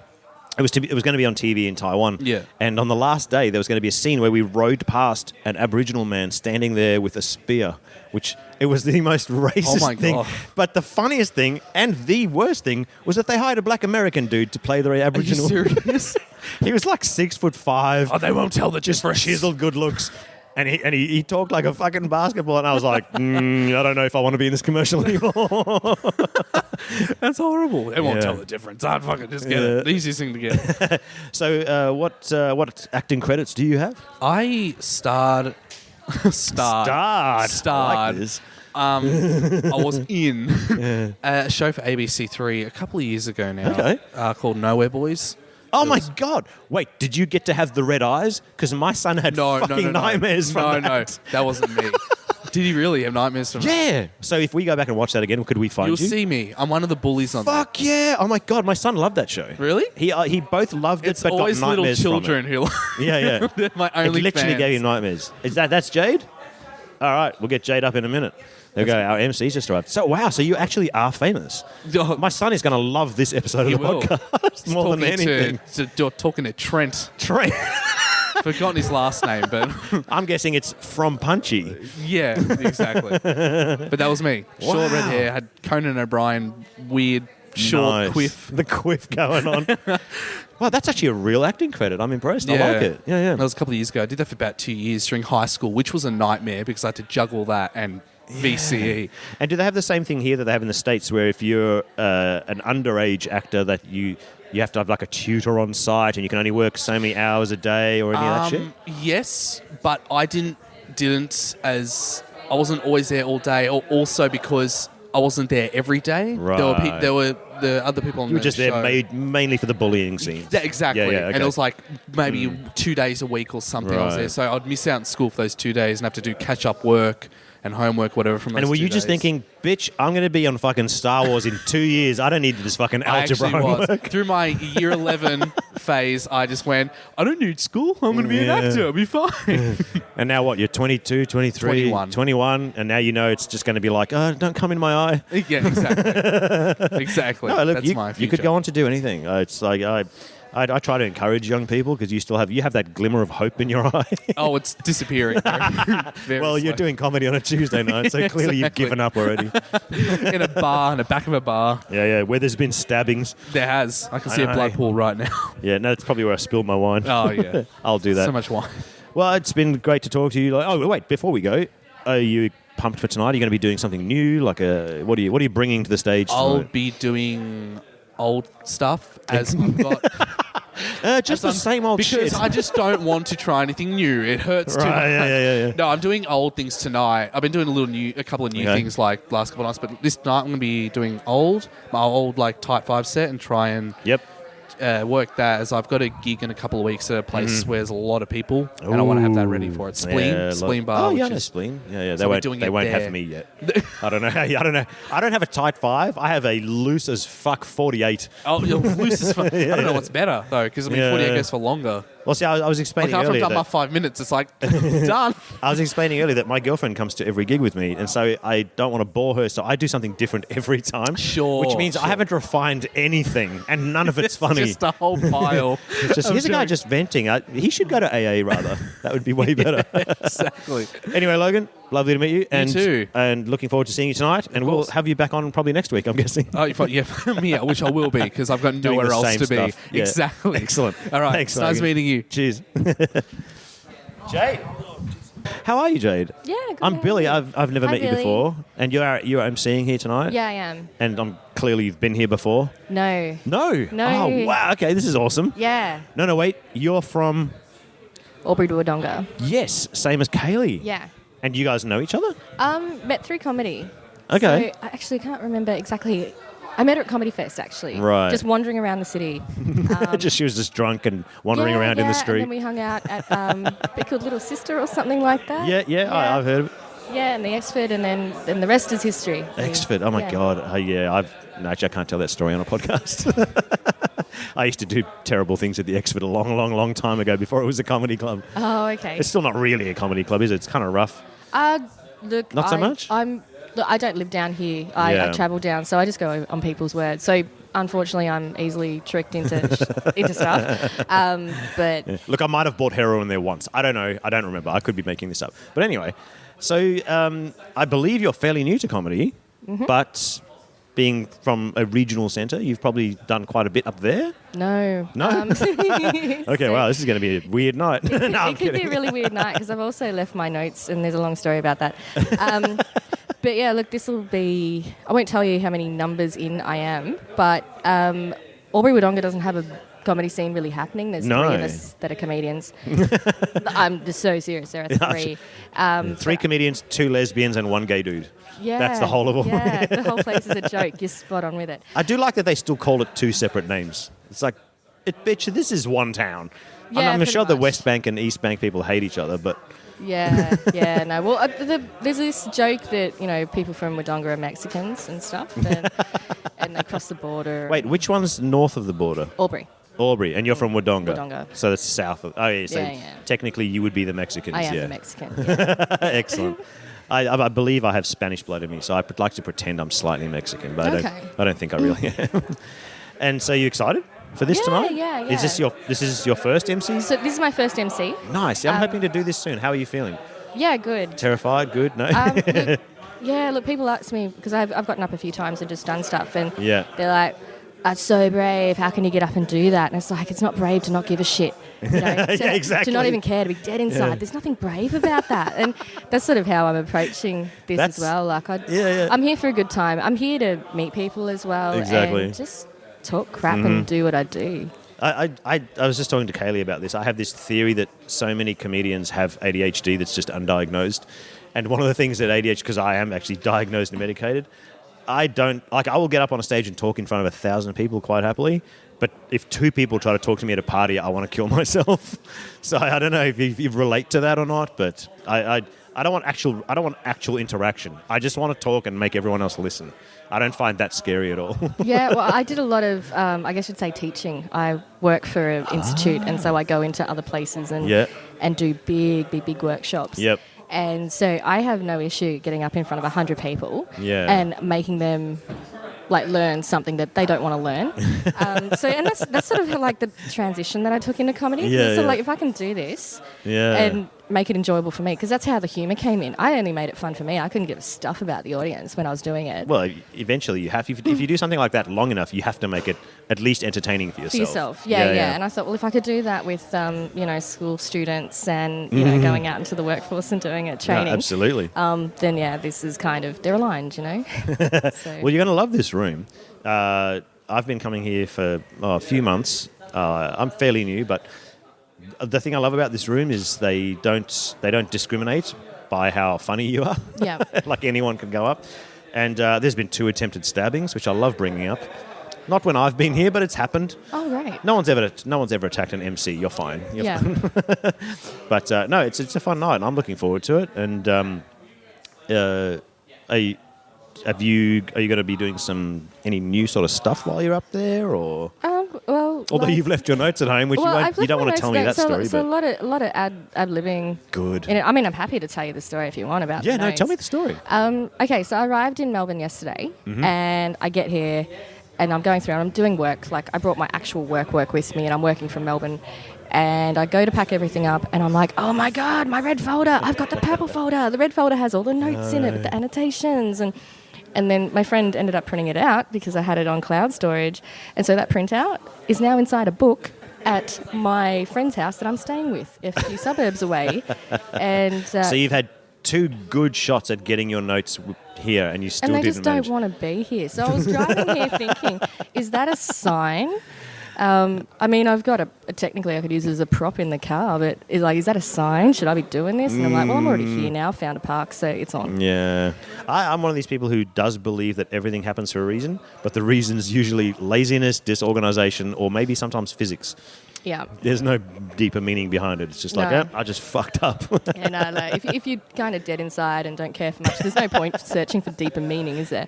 It was going to be on TV in Taiwan. Yeah. And on the last day, there was going to be a scene where we rode past an Aboriginal man standing there with a spear, which it was the most racist thing. God. But the funniest thing and the worst thing was that they hired a black American dude to play the Aboriginal. Are you serious? He was like 6'5". Oh, they won't tell the just difference. Chiseled good looks. And he talked like a fucking basketball, and I was like, I don't know if I want to be in this commercial anymore. That's horrible. It won't Yeah. tell the difference. I'd fucking just get it. The easiest thing to get. So, what acting credits do you have? I starred. I like this. I was in a show for ABC3 a couple of years ago now. Okay. Called Nowhere Boys. Oh my God! Wait, did you get to have the red eyes? Because my son had fucking nightmares from that. No, that wasn't me. Did he really have nightmares from that? Yeah. So if we go back and watch that again, could we find You'll you? see me. I'm one of the bullies on that. Fuck yeah! Oh my God, my son loved that show. Really? He both loved it, It's but got always little nightmares children from who. it. Yeah. They're my It only literally fans. gave you nightmares. That's Jade? All right, we'll get Jade up in a minute. There we go. Our MC's just arrived. So wow, so you actually are famous. Oh, My son is going to love this episode he of the will. podcast more than anything. Talking to Trent. Trent. Forgotten his last name, but I'm guessing it's from Punchy. yeah, exactly. But that was me. Short red Wow. hair, had Conan O'Brien, weird, short Nice. quiff. The quiff going on. Wow, that's actually a real acting credit. I'm impressed. I like it. Yeah. That was a couple of years ago. I did that for about 2 years during high school, which was a nightmare because I had to juggle that and VCE. And do they have the same thing here that they have in the States where if you're an underage actor that you have to have like a tutor on site and you can only work so many hours a day or any of that shit? Yes, but I didn't as I wasn't always there all day, or also because I wasn't there every day. Right. There were the other people on You were the just show. there mainly for the bullying scene. Yeah, exactly. Yeah, okay. And it was like maybe 2 days a week or something I was Right. there. So I'd miss out on school for those 2 days and have to do catch-up work and homework, whatever, from those And were 2 you just days. thinking, bitch, I'm going to be on fucking Star Wars in 2 years. I don't need this fucking I algebra actually was. homework. Through my year 11 phase, I just went, I don't need school. I'm going to be an actor. I'll be fine. And now what? You're 22, 23, 21, and now you know it's just going to be like, oh, don't come in my eye. Yeah, exactly. Exactly. No, look, That's my you future. could go on to do anything. It's like I try to encourage young people because you have that glimmer of hope in your eye. Oh, it's disappearing. Very Well, you're slowly. doing comedy on a Tuesday night, so clearly you've Exactly. given up already. in a bar, in the back of a bar. Yeah, where there's been stabbings. There has. I can see know. a blood pool right now. Yeah, no, that's probably where I spilled my wine. Oh, yeah. I'll do that. So much wine. Well, it's been great to talk to you. Oh, wait, before we go, are you pumped for tonight? Are you going to be doing something new? Like what are you bringing to the stage I'll tonight? be doing old stuff as I've got. Just the same old because shit. I just don't want to try anything new. It hurts too much. Right, yeah. No, I'm doing old things tonight. I've been doing a couple of new Okay. things like last couple of nights, but this night I'm going to be doing my old like Type 5 set and try and Yep. work that, as I've got a gig in a couple of weeks at a place where there's a lot of people, and I want to have that ready for it. Spleen Bar. Oh yeah, which no, is- Spleen. Yeah. So we're doing They it won't there. have me yet. I don't know. I don't know. I don't have a tight 5. I have a loose as fuck 48. Oh, you're loose as fuck. I don't know what's better though, because I mean, Yeah. 48 goes for longer. Well, see, I was Like explaining after I've earlier done my that 5 minutes, it's like done. I was explaining earlier that my girlfriend comes to every gig with me, and so I don't want to bore her, so I do something different every time. Sure, Which means I sure. haven't refined anything, and none of it's funny. Just a whole pile. Here's a guy just venting. He should go to AA rather. That would be way better. Exactly. Anyway, Logan, lovely to meet you. And, too. And looking forward to seeing you tonight. And we'll course. have you back on probably next week, I'm guessing. Oh, yeah, me, which I will be because I've got Doing nowhere the else same to be. stuff. Yeah. Exactly. Excellent. All right. Thanks, nice Logan. meeting you. Cheers. Jade. How are you, Jade? Yeah, good. I'm how are Billy. you? I've never Hi, met you Billy. before. And you're emceeing here tonight? Yeah, I am. And I'm clearly you've been here before. No. No. No. Oh, wow. Okay, this is awesome. Yeah. No, wait. You're from... Aubrey Wodonga. Yes, same as Caili. Yeah. And you guys know each other? Met through comedy. Okay. So I actually can't remember exactly. I met her at Comedy Fest, actually. Right. Just wandering around the city. She was just drunk and wandering around in the street. And then we hung out at Pickled Little Sister or something like that. Yeah. I've heard of it. Yeah, and the Exford, and then the rest is history. Exford. Oh my Yeah. God. Actually, I can't tell that story on a podcast. I used to do terrible things at the Exford a long, long, long time ago before it was a comedy club. Oh, okay. It's still not really a comedy club, is it? It's kind of rough. Look, Not so much? I don't live down here. I Yeah. travel down, so I just go on people's word. So unfortunately, I'm easily tricked into into stuff. But Look, I might have bought heroin there once. I don't know. I don't remember. I could be making this up. But anyway, so I believe you're fairly new to comedy, Mm-hmm. but being from a regional centre, you've probably done quite a bit up there. No. Okay, wow, this is going to be a weird night. No, I'm it could be a really weird night because I've also left my notes and there's a long story about that. But yeah, look, this will be... I won't tell you how many numbers in I am, but Albury-Wodonga doesn't have a comedy scene really happening. There's 3 of us that are comedians. I'm just so serious. There are 3. 3 comedians, 2 lesbians, and 1 gay dude. Yeah. That's the whole of all. Yeah, the whole place is a joke. You're spot on with it. I do like that they still call it 2 separate names. It's like, bitch, this is one town. Yeah, I'm sure pretty the much. West Bank and East Bank people hate each other, but... Yeah, no. Well, there's this joke that, people from Wodonga are Mexicans and stuff, and they cross the border. Wait, which one's north of the border? Aubrey, and you're from Wodonga. Wodonga. So that's south of... Oh, yeah, so technically you would be the Mexicans, I am yeah. the Mexican, yeah. Excellent. I believe I have Spanish blood in me, so I'd like to pretend I'm slightly Mexican, but I don't think I really am. And so you excited for this tonight? Yeah. Is this your first MC? So this is my first MC. Nice. I'm hoping to do this soon. How are you feeling? Yeah, good. Terrified? Good? No? Look, people ask me, because I've gotten up a few times and just done stuff, and Yeah. they're like, that's so brave. How can you get up and do that? And it's like, it's not brave to not give a shit. Yeah, exactly. To not even care, to be dead inside. Yeah. There's nothing brave about that. And that's sort of how I'm approaching this as well. Like, I'm here for a good time. I'm here to meet people as well. Exactly. And just talk crap and do what I do. I was just talking to Caili about this. I have this theory that so many comedians have ADHD that's just undiagnosed. And one of the things that ADHD, because I am actually diagnosed and medicated, I will get up on a stage and talk in front of 1,000 people quite happily. But if 2 people try to talk to me at a party, I want to kill myself. So I don't know if you relate to that or not, but I don't want actual interaction. I just want to talk and make everyone else listen. I don't find that scary at all. Yeah, well, I did a lot of, I guess you'd say teaching. I work for an institute, and so I go into other places and do big workshops. Yep. And so I have no issue getting up in front of 100 people and making them learn something that they don't want to learn. And that's sort of like the transition that I took into comedy. Yeah, so if I can do this and make it enjoyable for me, because that's how the humour came in. I only made it fun for me. I couldn't give a stuff about the audience when I was doing it. Well, eventually you have. If you do something like that long enough, you have to make it at least entertaining for yourself. Yeah. And I thought, well, if I could do that with, school students and, going out into the workforce and doing it, training. No, absolutely. Then, this is kind of, they're aligned, So. Well, you're going to love this room. I've been coming here for a few months. I'm fairly new, but the thing I love about this room is they don't discriminate by how funny you are. Yeah. Like anyone can go up. And there's been 2 attempted stabbings, which I love bringing up. Not when I've been here, but it's happened. Oh, right. No one's ever attacked an MC. You're fine. You're fine. But no, it's a fun night, and I'm looking forward to it. And are you going to be doing any new sort of stuff while you're up there, or? Although you've left your notes at home, which you don't want to tell me that story. So a lot of ad-libbing. Good. I mean, I'm happy to tell you the story if you want about. Yeah, the notes. Tell me the story. Okay, so I arrived in Melbourne yesterday, and I get here, and I'm going through, and I'm doing work. Like, I brought my actual work with me, and I'm working from Melbourne. And I go to pack everything up, and I'm like, oh my God, my red folder. I've got the purple folder. The red folder has all the notes in it with the annotations. And then my friend ended up printing it out because I had it on cloud storage. And so that printout is now inside a book at my friend's house that I'm staying with a few suburbs away. And so you've had 2 good shots at getting your notes here, and you still didn't manage. And they just don't want to be here. So I was driving here thinking, is that a sign? I mean, I've got technically I could use it as a prop in the car, but is that a sign? Should I be doing this? And I'm like, well, I'm already here now, found a park, so it's on. Yeah. I'm one of these people who does believe that everything happens for a reason, but the reason's usually laziness, disorganization, or maybe sometimes physics. Yeah. There's no deeper meaning behind it. It's just I just fucked up. Yeah, no. If you're kind of dead inside and don't care for much, there's no point searching for deeper meaning, is there?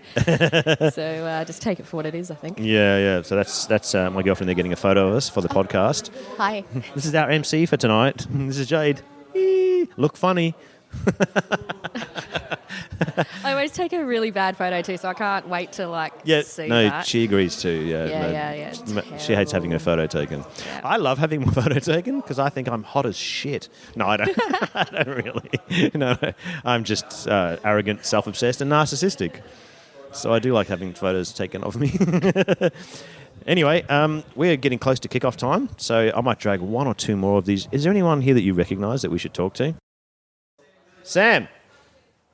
So just take it for what it is, I think. Yeah. So that's my girlfriend there getting a photo of us for the podcast. Hi. This is our MC for tonight. This is Jade. Look funny. I always take a really bad photo too, so I can't wait to see no, that. She agrees too. Yeah. She hates having her photo taken. Yeah. I love having my photo taken because I think I'm hot as shit. No, I don't. I don't really. No, I'm just arrogant, self-obsessed, and narcissistic. So I do like having photos taken of me. Anyway, we're getting close to kickoff time, so I might drag one or two more of these. Is there anyone here that you recognise that we should talk to? Sam.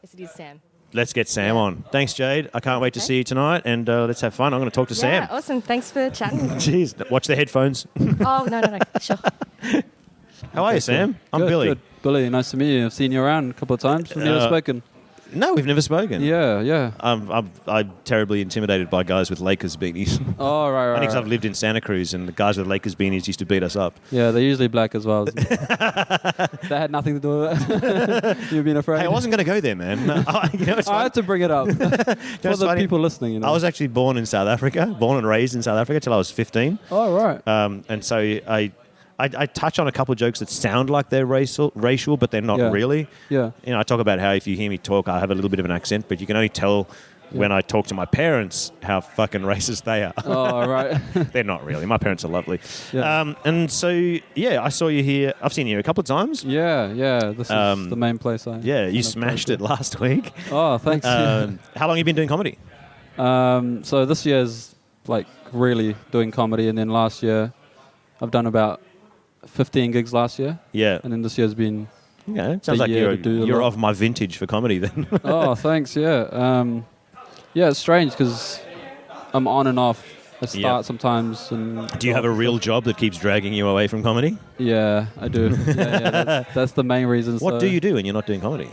Yes, it is Sam. Let's get Sam on. Thanks, Jade. I can't wait to see you tonight, and let's have fun. I'm going to talk to Sam. Yeah, awesome. Thanks for chatting. Jeez, watch the headphones. Oh, no. Sure. How are you, Sam? I'm Good, Billy. Good. Billy, nice to meet you. I've seen you around a couple of times. We've never spoken. No, we've never spoken. Yeah. I'm terribly intimidated by guys with Lakers beanies. Oh, right. Only because I've lived in Santa Cruz, and the guys with Lakers beanies used to beat us up. Yeah, they're usually black as well. That had nothing to do with it. You've been afraid. Hey, I wasn't going to go there, man. No, it's I had to bring it up for the funny. people listening. You know. I was actually born in South Africa, born and raised in South Africa till I was 15. Oh, right. And so I touch on a couple of jokes that sound like they're racial, but they're not really. Yeah. You know, I talk about how if you hear me talk, I have a little bit of an accent, but you can only tell when I talk to my parents how fucking racist they are. Oh, right. They're not really. My parents are lovely. Yeah. And so, I saw you here. I've seen you here a couple of times. Yeah. This is the main place you smashed it last week. Oh, thanks. How long have you been doing comedy? So this year's like really doing comedy, and then last year I've done about 15 gigs last year. Yeah. And then this year's been it sounds like you're of my vintage for comedy then. Oh, thanks. Yeah. It's strange because I'm on and off. I start sometimes. And do you have a real job that keeps dragging you away from comedy? Yeah, I do. That's the main reason. What do you do when you're not doing comedy?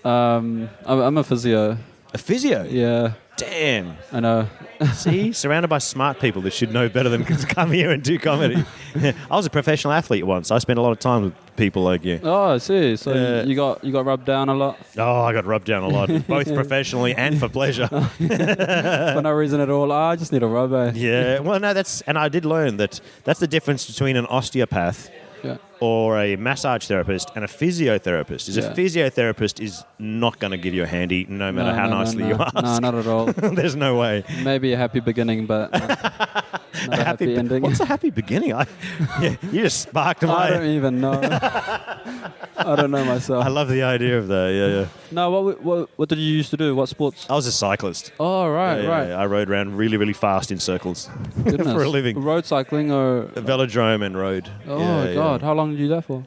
I'm a physio. A physio? Yeah. Damn. I know. See, surrounded by smart people that should know better than to come here and do comedy. I was a professional athlete once. I spent a lot of time with people like you. Oh, I see. So you got rubbed down a lot? Oh, I got rubbed down a lot, both professionally and for pleasure. For no reason at all. I just need a rub, eh? Yeah. Well, no, and I did learn that's the difference between an osteopath or a massage therapist and a physiotherapist. A physiotherapist is not going to give you a handy no matter how nicely you ask. No, not at all. There's no way. Maybe a happy beginning, but not a happy ending. What's a happy beginning? You just sparked my... I don't even know. I don't know myself. I love the idea of that, yeah. No, what did you used to do? What sports? I was a cyclist. Oh, right. Yeah. I rode around really, really fast in circles for a living. Road cycling or... Velodrome and road. Oh, God. How long did you do that for?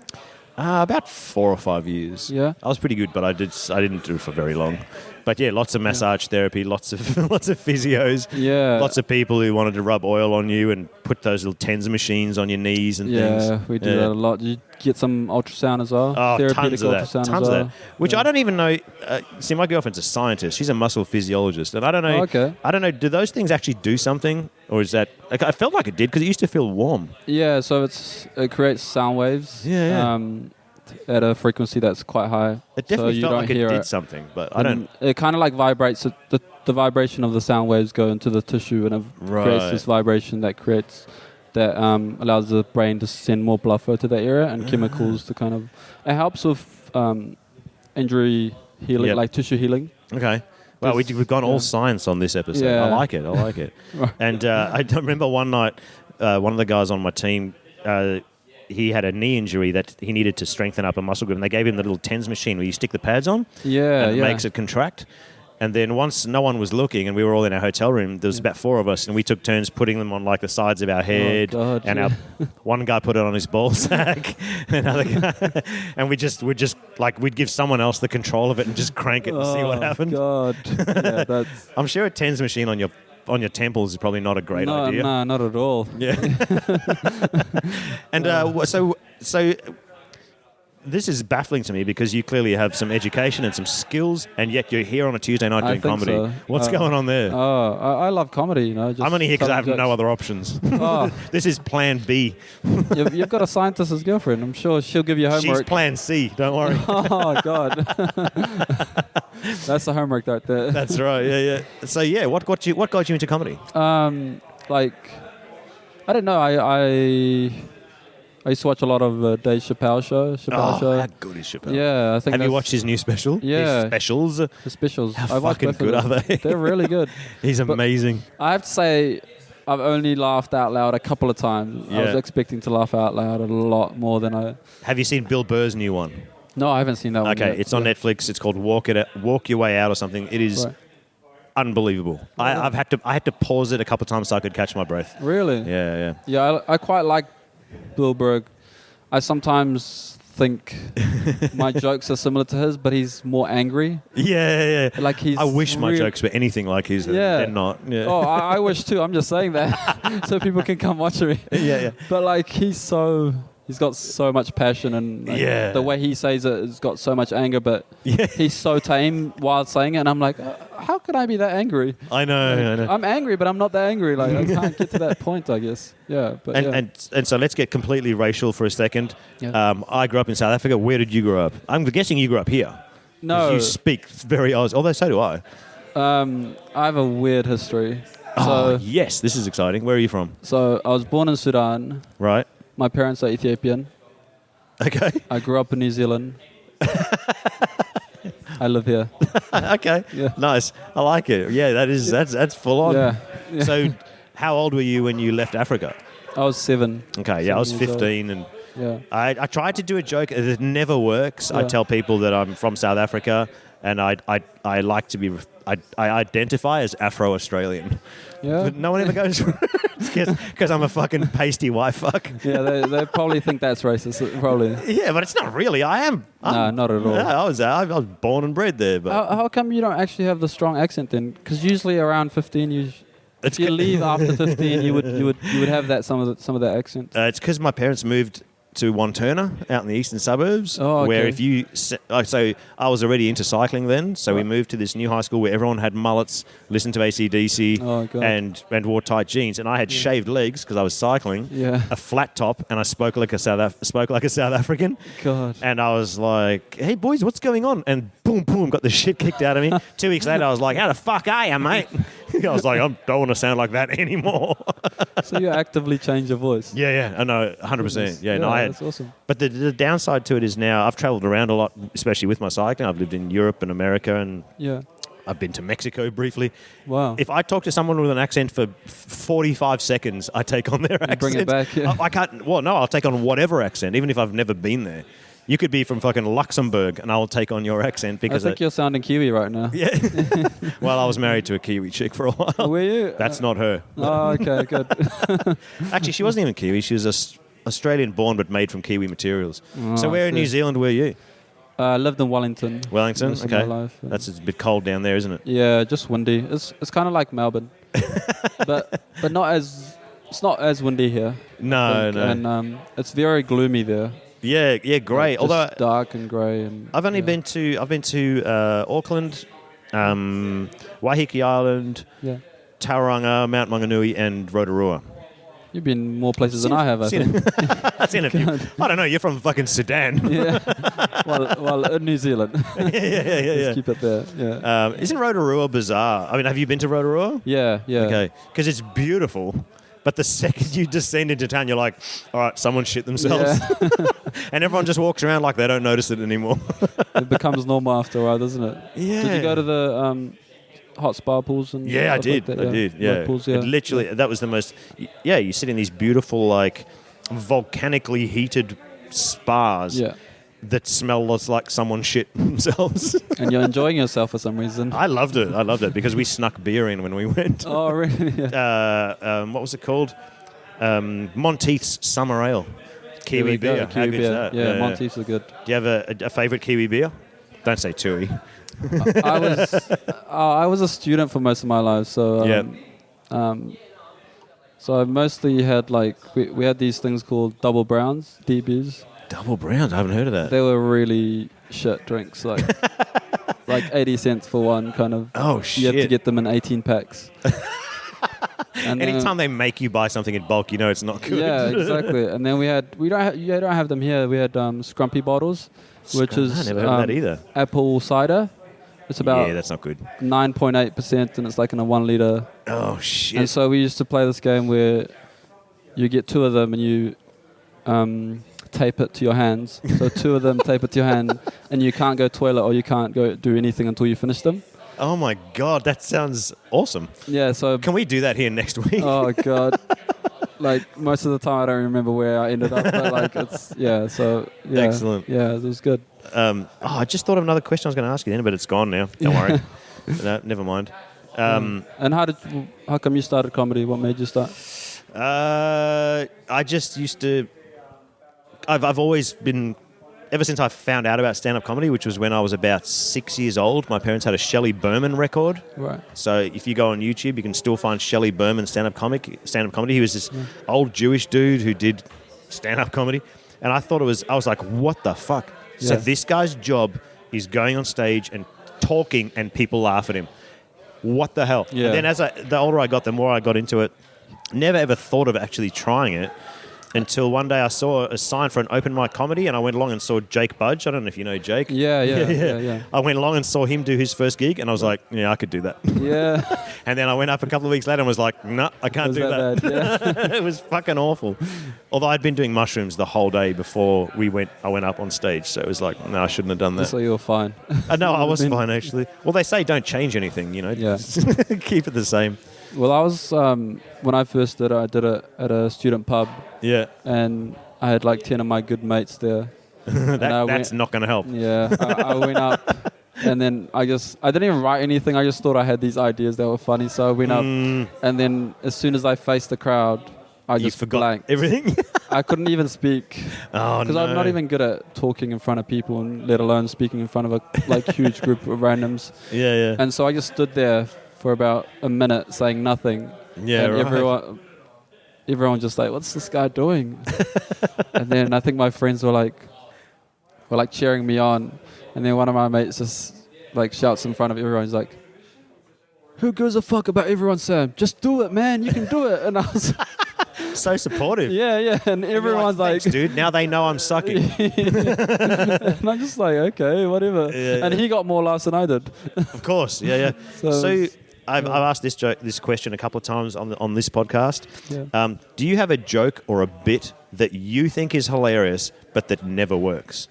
About 4 or 5 years. Yeah. I was pretty good, but I didn't do it for very long. But yeah, lots of massage therapy, lots of physios. Yeah. Lots of people who wanted to rub oil on you and put those little TENS machines on your knees and things. Yeah, we do that a lot. Did you get some ultrasound as well? Oh, Therapeutic tons of that. ultrasound Tons as well. of that. Which I don't even know. See, my girlfriend's a scientist. She's a muscle physiologist. And I don't know. Oh, okay. I don't know. Do those things actually do something? Or is that... I felt like it did because it used to feel warm. Yeah, so it creates sound waves. Yeah. At a frequency that's quite high. It definitely so you felt don't like hear it did something, but I don't... It kind of like vibrates. The vibration of the sound waves go into the tissue and it creates this vibration that allows the brain to send more blood flow to that area and chemicals to kind of... It helps with injury healing, like tissue healing. Okay. Well, we've gone all science on this episode. Yeah. I like it. Right. And I remember one night, one of the guys on my team... he had a knee injury that he needed to strengthen up a muscle group, and they gave him the little TENS machine where you stick the pads on, and it makes it contract. And then once no one was looking, and we were all in our hotel room, there was about 4 of us, and we took turns putting them on like the sides of our head, our one guy put it on his ball sack, another guy, and we'd give someone else the control of it and just crank it and see what happened. God, yeah, I'm sure a TENS machine on your temples is probably not a great idea. No, not at all. Yeah. And so this is baffling to me because you clearly have some education and some skills, and yet you're here on a Tuesday night doing comedy. So. What's going on there? I love comedy. I'm only here because I have no other options. This is Plan B. You've got a scientist's girlfriend. I'm sure she'll give you homework. She's Plan C. Don't worry. Oh God. That's the homework right there. That's right. Yeah. So what got you into comedy? I don't know. I used to watch a lot of Dave Chappelle show. How good is Chappelle? Yeah, I think. Have you watched his new special? Yeah, his specials. The specials. How fucking good are they? They're really good. He's amazing. I have to say, I've only laughed out loud a couple of times. Yeah. I was expecting to laugh out loud a lot more than I. Have you seen Bill Burr's new one? No, I haven't seen that one. Okay, it's on Netflix. It's called Walk Your Way Out or something. It is unbelievable. I had to pause it a couple of times so I could catch my breath. Really? Yeah. Yeah, I quite like Bill Burr. I sometimes think my jokes are similar to his, but he's more angry. Yeah. Like I wish my jokes were anything like his. Yeah. They're not. Yeah. Oh, I wish too. I'm just saying that so people can come watch me. Yeah. But like he's got so much passion and like, the way he says it has got so much anger, but he's so tame while saying it. And I'm like, how can I be that angry? I know. I'm angry, but I'm not that angry. Like I can't get to that point, I guess. Yeah. But and so let's get completely racial for a second. Yeah. I grew up in South Africa. Where did you grow up? I'm guessing you grew up here. No. You speak very Oz, although so do I. I have a weird history. Oh, yes. This is exciting. Where are you from? So I was born in Sudan. Right. My parents are Ethiopian. Okay. I grew up in New Zealand. I live here. Okay. Yeah. Nice. I like it. Yeah, that's full on. Yeah. So how old were you when you left Africa? I was 7. Okay, yeah, I was 7 years 15 and Yeah. I tried to do a joke. It never works. I Yeah. tell people that I'm from South Africa and I like to be I identify as Afro-Australian. Yeah. But no one ever goes because I'm a fucking pasty white fuck. Yeah, they probably think that's racist. Probably. Yeah, but it's not really. I am. No, not at all. Yeah, I was born and bred there. But How come you don't actually have the strong accent then? Because usually around 15, if you leave after 15, you would have that some of that accent. It's because my parents moved to Wanturna out in the eastern suburbs, where if you... So I was already into cycling then, so we moved to this new high school where everyone had mullets, listened to AC/DC, and wore tight jeans. And I had shaved legs because I was cycling, a flat top, and I spoke like a South African. God. And I was like, hey, boys, what's going on? And boom, got the shit kicked out of me. 2 weeks later, I was like, how the fuck are you, mate? I was like, I don't want to sound like that anymore. So you actively change your voice? Yeah, I know, 100%. Yeah, no, that's awesome. But the downside to it is now I've travelled around a lot, especially with my cycling. I've lived in Europe and America, and I've been to Mexico briefly. Wow. If I talk to someone with an accent for 45 seconds, I take on their accent. Bring it back, yeah. I can't. Well, no, I'll take on whatever accent, even if I've never been there. You could be from fucking Luxembourg, and I'll take on your accent because I think you're sounding Kiwi right now. Yeah. Well, I was married to a Kiwi chick for a while. Were you? That's not her. Oh, okay, good. Actually, she wasn't even Kiwi. She was Australian-born but made from Kiwi materials. Oh, so where in New Zealand were you? I lived in Wellington. Wellington? Most of my Okay. life, yeah. That's a bit cold down there, isn't it? Yeah, just windy. It's kind of like Melbourne, but not as windy here. No. And it's very gloomy there. Yeah, grey. Just Although dark and grey. And I've been to Auckland, Waiheke Island, Tauranga, Mount Maunganui, and Rotorua. You've been more places than I have, I think. I've seen a few. I don't know. You're from fucking Sudan. Yeah. Well, in New Zealand. Yeah. Just keep it there. Yeah. Isn't Rotorua bizarre? I mean, have you been to Rotorua? Yeah. Okay, because it's beautiful. But the second you descend into town, you're like, all right, someone shit themselves. Yeah. And everyone just walks around like they don't notice it anymore. It becomes normal after a while, doesn't it? Yeah. Did you go to the hot spa pools? And Yeah, I stuff did. like that? I did. Yeah. Pools, It literally, that was the most. Yeah, you sit in these beautiful, like, volcanically heated spas. Yeah. That smell like someone shit themselves. And you're enjoying yourself for some reason. I loved it because we snuck beer in when we went. Oh, really? Yeah. What was it called? Monteith's Summer Ale. Kiwi beer. How Kiwi good's beer. that? Yeah, Monteith's are good. Do you have a favourite Kiwi beer? Don't say Tui. I was a student for most of my life, so so I mostly had we had these things called double browns, DBs. Double browns? I haven't heard of that. They were really shit drinks, like 80 cents for one, kind of. Oh shit! You have to get them in 18 packs. And anytime they make you buy something in bulk, you know it's not good. Yeah, exactly. And then you don't have them here. We had Scrumpy bottles, which is I never heard of that either. Apple cider. It's about that's not good. 9.8%, and it's like in a 1 liter. Oh shit! And so we used to play this game where you get 2 of them and you tape it to your hands. So 2 of them tape it to your hand, and you can't go toilet or you can't go do anything until you finish them. Oh my god, that sounds awesome. Yeah, so can we do that here next week? Oh god. Like most of the time I don't remember where I ended up, but excellent. Yeah, it was good. I just thought of another question I was going to ask you then, but it's gone now. Don't worry. No, never mind. And how come you started comedy? What made you start? I just used to. I've always been. Ever since I found out about stand-up comedy, which was when I was about 6 years old, my parents had a Shelley Berman record. Right. So if you go on YouTube, you can still find Shelley Berman stand-up comedy. He was this old Jewish dude who did stand-up comedy, and I was like, what the fuck? So this guy's job is going on stage and talking, and people laugh at him. What the hell? Yeah. And then the older I got, the more I got into it. Never ever thought of actually trying it. Until one day I saw a sign for an open mic comedy, and I went along and saw Jake Budge. I don't know if you know Jake. Yeah. I went along and saw him do his first gig, and I was like, yeah, I could do that. Yeah. And then I went up a couple of weeks later and was like, no, I can't do that. Bad? Yeah. It was fucking awful. Although I'd been doing mushrooms the whole day before I went up on stage, so it was like, no, I shouldn't have done that. So you were fine. No, I was fine, actually. Well, they say don't change anything, you know. Yeah. Keep it the same. Well, I was, when I first did it, I did it at a student pub. Yeah. And I had like 10 of my good mates there. That's not going to help. Yeah. I went up and then I didn't even write anything. I just thought I had these ideas that were funny. So I went up and then as soon as I faced the crowd, I just forgot blanked. Everything? I couldn't even speak. Oh, Because I'm not even good at talking in front of people, and let alone speaking in front of a huge group of randoms. Yeah. And so I just stood there for about a minute saying nothing. Yeah, and right. everyone just like, what's this guy doing? And then I think my friends were like cheering me on. And then one of my mates just like shouts in front of everyone. He's like, who gives a fuck about everyone, Sam? Just do it, man. You can do it. And I was so supportive. Yeah. And everyone's like, thanks, dude, now they know I'm sucking. And I'm just like, okay, whatever. Yeah. And he got more laughs than I did. Of course, yeah. So I've asked this question a couple of times on this podcast. Yeah. Do you have a joke or a bit that you think is hilarious but that never works?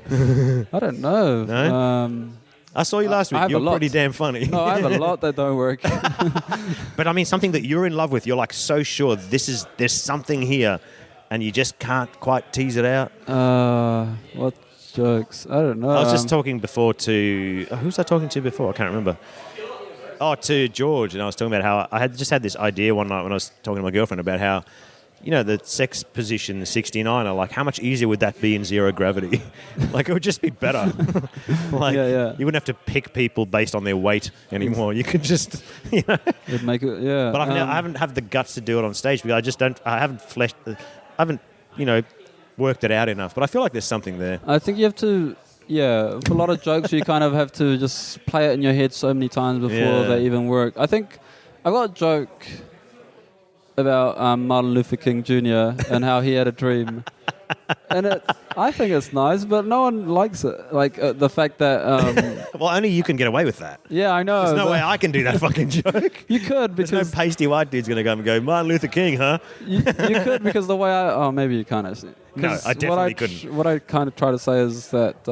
I don't know. No? I saw you last week. You were pretty damn funny. No, I have a lot that don't work. But I mean, something that you're in love with. You're like so sure there's something here, and you just can't quite tease it out. What jokes? I don't know. I was just talking before to who was I talking to before? I can't remember. Oh, to George, and I was talking about how I had this idea one night when I was talking to my girlfriend about how, you know, the sex position, the 69er, like how much easier would that be in zero gravity? Like it would just be better. Like you wouldn't have to pick people based on their weight anymore. You could just, you know. It'd make it, yeah. But I haven't had the guts to do it on stage because I haven't, you know, worked it out enough. But I feel like there's something there. I think you have to, for a lot of jokes, you kind of have to just play it in your head so many times before they even work. I think I got a joke about Martin Luther King Jr. and how he had a dream. And I think it's nice, but no one likes it. Like the fact that... well, only you can get away with that. Yeah, I know. There's no way I can do that fucking joke. You could, because... There's no pasty white dude's going to come and go, Martin Luther King, huh? You could, because the way I... Oh, maybe you can't actually. No, I definitely couldn't. What I kind of try to say is that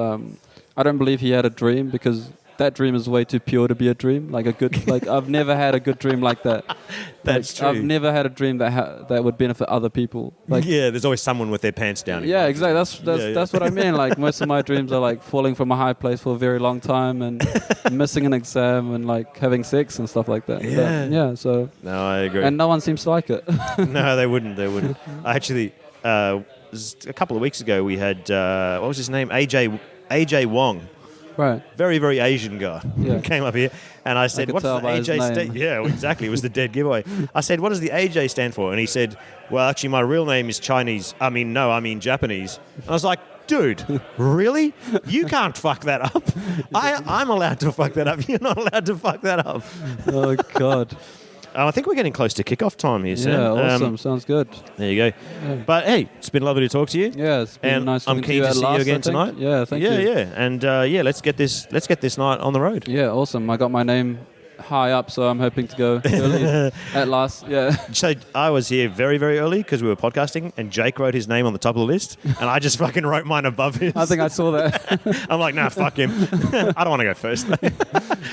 I don't believe he had a dream, because that dream is way too pure to be a dream. Like a good... like I've never had a good dream like that. That's true. I've never had a dream that would benefit other people. Like, there's always someone with their pants down. Yeah, exactly. That's what I mean. Like most of my dreams are like falling from a high place for a very long time and missing an exam and like having sex and stuff like that. Yeah. So. No, I agree. And no one seems to like it. No, they wouldn't. I actually, a couple of weeks ago we had what was his name? AJ Wong. Right. Very, very Asian guy. Yeah. Came up here and I said, what's the AJ stand? Yeah, well, exactly. It was the dead giveaway. I said, what does the AJ stand for? And he said, well, actually, my real name is Chinese. I mean Japanese. And I was like, dude, really? You can't fuck that up. I'm allowed to fuck that up. You're not allowed to fuck that up. Oh, God. I think we're getting close to kickoff time here, Sam. Yeah, awesome. Sounds good. There you go. Yeah. But hey, it's been lovely to talk to you. Yeah, it's been nice. I'm keen to see you again tonight. Yeah, thank you. Yeah, and let's get this night on the road. Yeah, awesome. I got my name high up, so I'm hoping to go early at last. Yeah. So I was here very, very early because we were podcasting, and Jake wrote his name on the top of the list, and I just fucking wrote mine above his. I think I saw that. I'm like, nah, fuck him. I don't want to go first.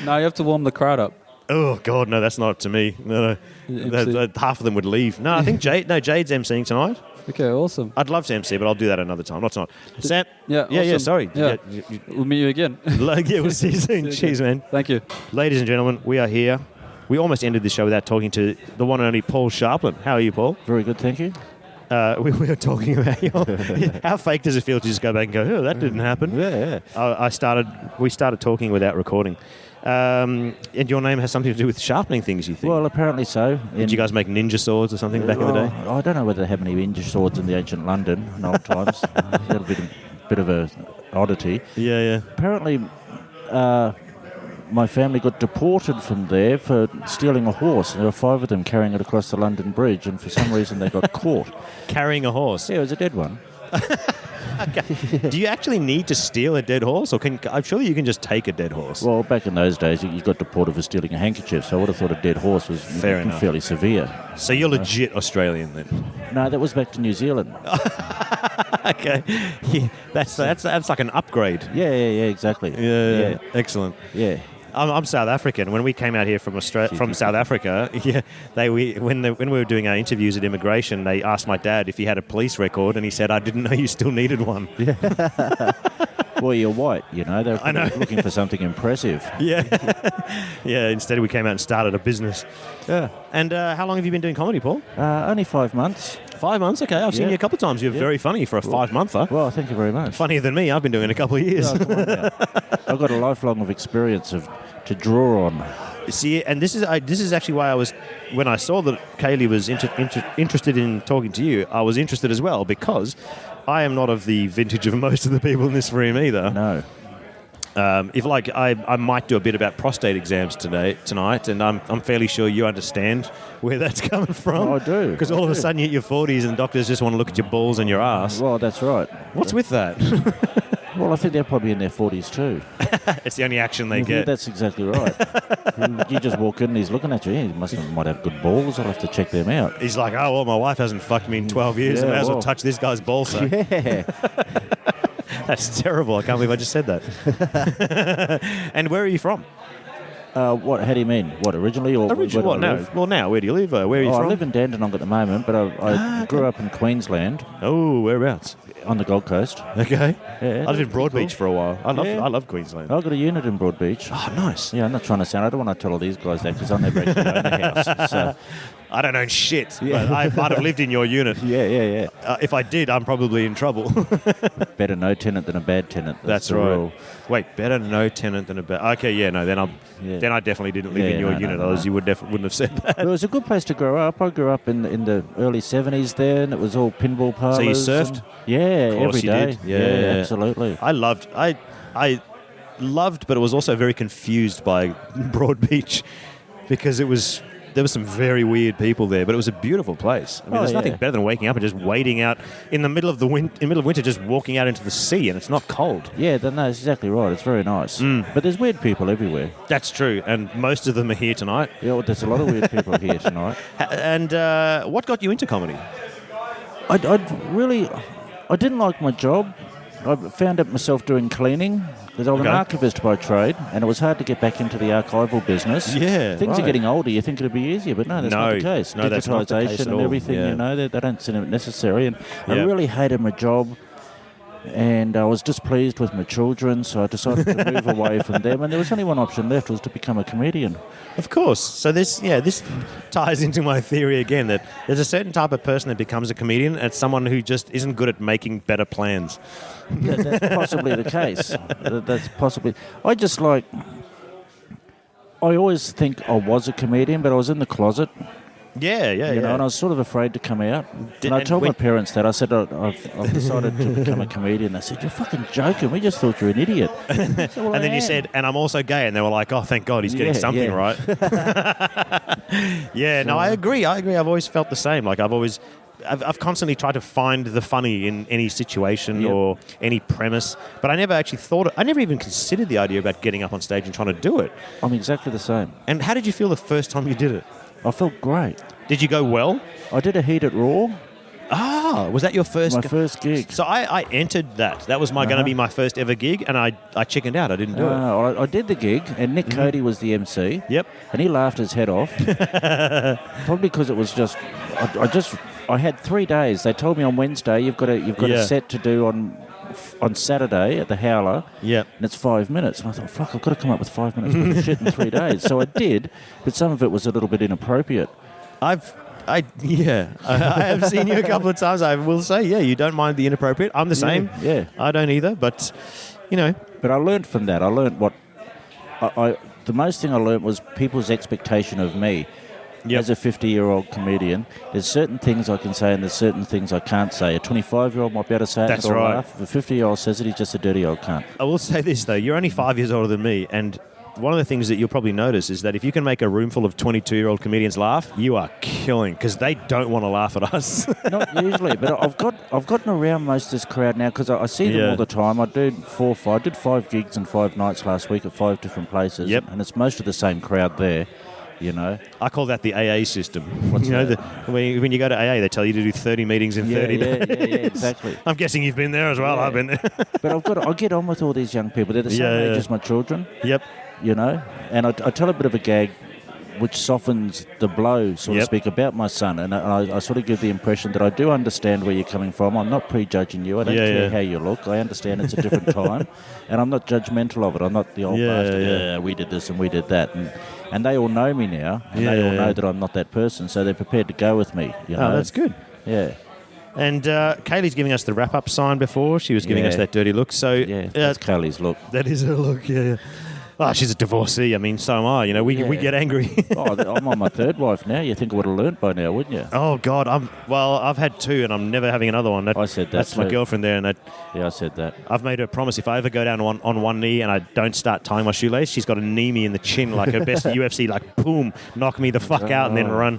No, you have to warm the crowd up. Oh God, no, that's not up to me. No. Half of them would leave. No, I think Jade's emceeing tonight. Okay, awesome. I'd love to MC, but I'll do that another time. Not tonight. Sam? Yeah, Yeah, awesome. sorry. Yeah. We'll meet you again. Yeah, we'll see you soon. Cheers, man. Thank you. Ladies and gentlemen, we are here. We almost ended this show without talking to the one and only Paul Sharplin. How are you, Paul? Very good, thank you. We were talking about how fake does it feel to just go back and go, oh, that didn't happen? Yeah. We started talking without recording. And your name has something to do with sharpening things, you think? Well, apparently so. Did you guys make ninja swords or something back in the day? I don't know whether they have any ninja swords in the ancient London in old times. That'll be a bit of a oddity. Yeah. Apparently, my family got deported from there for stealing a horse. There were 5 of them carrying it across the London Bridge, and for some reason they got caught. Carrying a horse? Yeah, it was a dead one. Okay. Do you actually need to steal a dead horse, or I'm sure you can just take a dead horse? Well, back in those days, you got deported for stealing a handkerchief, so I would have thought a dead horse was fairly severe. So you're legit Australian then? No, that was back to New Zealand. Okay. Yeah, that's like an upgrade. Yeah, exactly. Yeah. Excellent. Yeah. I'm South African. When we came out here from South Africa, when we were doing our interviews at immigration, they asked my dad if he had a police record, and he said, "I didn't know you still needed one." Yeah. Well, you're white, you know. They're looking for something impressive. Yeah. Yeah. Instead, we came out and started a business. Yeah. And how long have you been doing comedy, Paul? Only 5 months. 5 months. Okay, I've seen you a couple of times. You're very funny for a 5-monther. Well, thank you very much. Funnier than me. I've been doing it a couple of years. Oh, come on now. I've got a lifelong of experience to draw on. See, and this is actually why when I saw that Caili was interested in talking to you, I was interested as well, because I am not of the vintage of most of the people in this room either. No. I might do a bit about prostate exams tonight, and I'm fairly sure you understand where that's coming from. Oh, I do. Because all of a sudden you're in your 40s and doctors just want to look at your balls and your ass. Well, that's right. What's with that? Well, I think they're probably in their 40s too. It's the only action they get. That's exactly right. You just walk in and he's looking at you. He might have good balls. I'll have to check them out. He's like, oh, well, my wife hasn't fucked me in 12 years. I may as well touch this guy's balls. So. Yeah. That's terrible. I can't believe I just said that. And where are you from? What? How do you mean? What, originally? Or originally? What, now? Well, now, where do you live? Where are you from? I live in Dandenong at the moment, but I grew up in Queensland. Oh, whereabouts? On the Gold Coast. Okay. Yeah, I lived in Broadbeach for a while. I love Queensland. I've got a unit in Broadbeach. Oh, nice. Yeah, I'm not trying to sound... I don't want to tell all these guys that, because I never actually own a house. So. I don't own shit, but I might have lived in your unit. Yeah. If I did, I'm probably in trouble. Better no tenant than a bad tenant. That's right. Rule. Wait, better no tenant than a bad... Okay, yeah, no, then I definitely didn't live in your unit, otherwise you wouldn't have said that. It was a good place to grow up. I grew up in the early 70s there, and it was all pinball parlours. So you surfed? Yeah, every day. Did. Yeah, absolutely. I loved, but it was also very confused by Broadbeach, because there were some very weird people there, but it was a beautiful place. I mean, there's nothing better than waking up and just wading out in the middle of winter, just walking out into the sea, and it's not cold. Yeah, that's exactly right. It's very nice. But there's weird people everywhere. That's true, and most of them are here tonight. Yeah, well, there's a lot of weird people here tonight. And what got you into comedy? I didn't like my job. I found out myself doing cleaning, because I was an archivist by trade, and it was hard to get back into the archival business. Yeah, things are getting older. You think it'd be easier, but no, that's not the case. No, that's not the case at all. And everything, they don't seem necessary. And I really hated my job, and I was displeased with my children, so I decided to move away from them. And there was only one option left, was to become a comedian. Of course. So this ties into my theory again, that there's a certain type of person that becomes a comedian, and it's someone who just isn't good at making better plans. That's possibly the case. That's possibly... I always think I was a comedian, but I was in the closet. Yeah. And I was sort of afraid to come out. And I told my parents that. I said, I've decided to become a comedian. They said, you're fucking joking. We just thought you're an idiot. Said, well, and then you said, and I'm also gay. And they were like, oh, thank God, he's getting something right. I agree. I've always felt the same. Like I've constantly tried to find the funny in any situation or any premise, but I never actually I never even considered the idea about getting up on stage and trying to do it. I'm exactly the same. And how did you feel the first time you did it? I felt great. Did you go well? I did a heat at Raw. Ah, was that your first? My first gig. So I entered that. That was going to be my first ever gig, and I chickened out. I didn't do it. I did the gig, and Nick Cody was the MC. Yep. And he laughed his head off. Probably because it was just... I had 3 days. They told me on Wednesday you've got a set to do on Saturday at the Howler. Yeah. And it's 5 minutes. And I thought, fuck, I've got to come up with 5 minutes worth of shit in 3 days. So I did, but some of it was a little bit inappropriate. I have seen you a couple of times. I will say, you don't mind the inappropriate. I'm the same. Yeah. I don't either, but, But I learned from that. I learned what... the most thing I learned was people's expectation of me. Yep. As a 50-year-old comedian, there's certain things I can say and there's certain things I can't say. A 25-year-old might be able to say it. That's right. Laugh. If a 50-year-old says it, he's just a dirty old cunt. I will say this, though. You're only 5 years older than me, and one of the things that you'll probably notice is that if you can make a room full of 22-year-old comedians laugh, you are killing, because they don't want to laugh at us. Not usually, but I've gotten around most of this crowd now because I see them all the time. I did 5 gigs and 5 nights last week at 5 different places, and it's most of the same crowd there. I call that the AA system. What's that? When you go to AA, they tell you to do 30 meetings in 30 days. Yeah, exactly. I'm guessing you've been there as well. Yeah. I've been there. But I get on with all these young people. They're the same age as my children. Yep. And I tell a bit of a gag which softens the blow, so to speak, about my son. And I sort of give the impression that I do understand where you're coming from. I'm not prejudging you. I don't care how you look. I understand it's a different time. And I'm not judgmental of it. I'm not the old bastard, we did this and we did that. And they all know me now. And they all know that I'm not that person. So they're prepared to go with me. Oh, that's good. Yeah. And Caili's giving us the wrap-up sign before. She was giving us that dirty look. So that's Caili's look. That is her look, yeah. Oh, she's a divorcee. I mean, so am I. We get angry. I'm on my third wife now. You think I would have learnt by now, wouldn't you? Oh, God. I've had 2 and I'm never having another one. I said that. That's my girlfriend there. I said that. I've made her a promise if I ever go down on one knee and I don't start tying my shoelace, she's got to knee me in the chin like her best UFC, like, boom, knock me the fuck out and then run.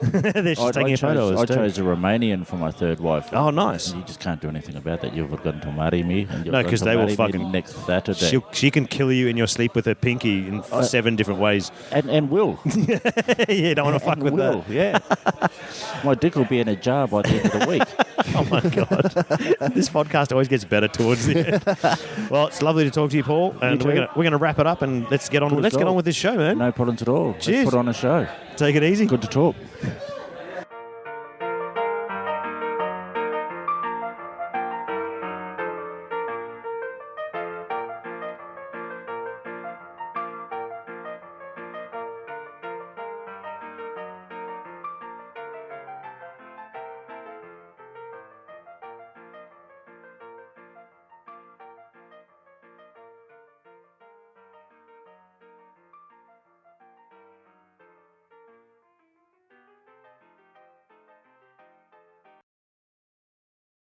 She's taking a photo. I chose a Romanian for my third wife. Oh, nice. You just can't do anything about that. You've got to marry me. No, because they will fucking... next Saturday. She can kill you in your sleep with her pinky in 7 different ways. And will. You don't want to fuck with will, that. Yeah. My dick will be in a jar by the end of the week. Oh, my God. This podcast always gets better towards the end. Well, it's lovely to talk to you, Paul. And we're going to wrap it up and let's get on with this show, man. No problems at all. Cheers. Let's put on a show. Take it easy. Good to talk.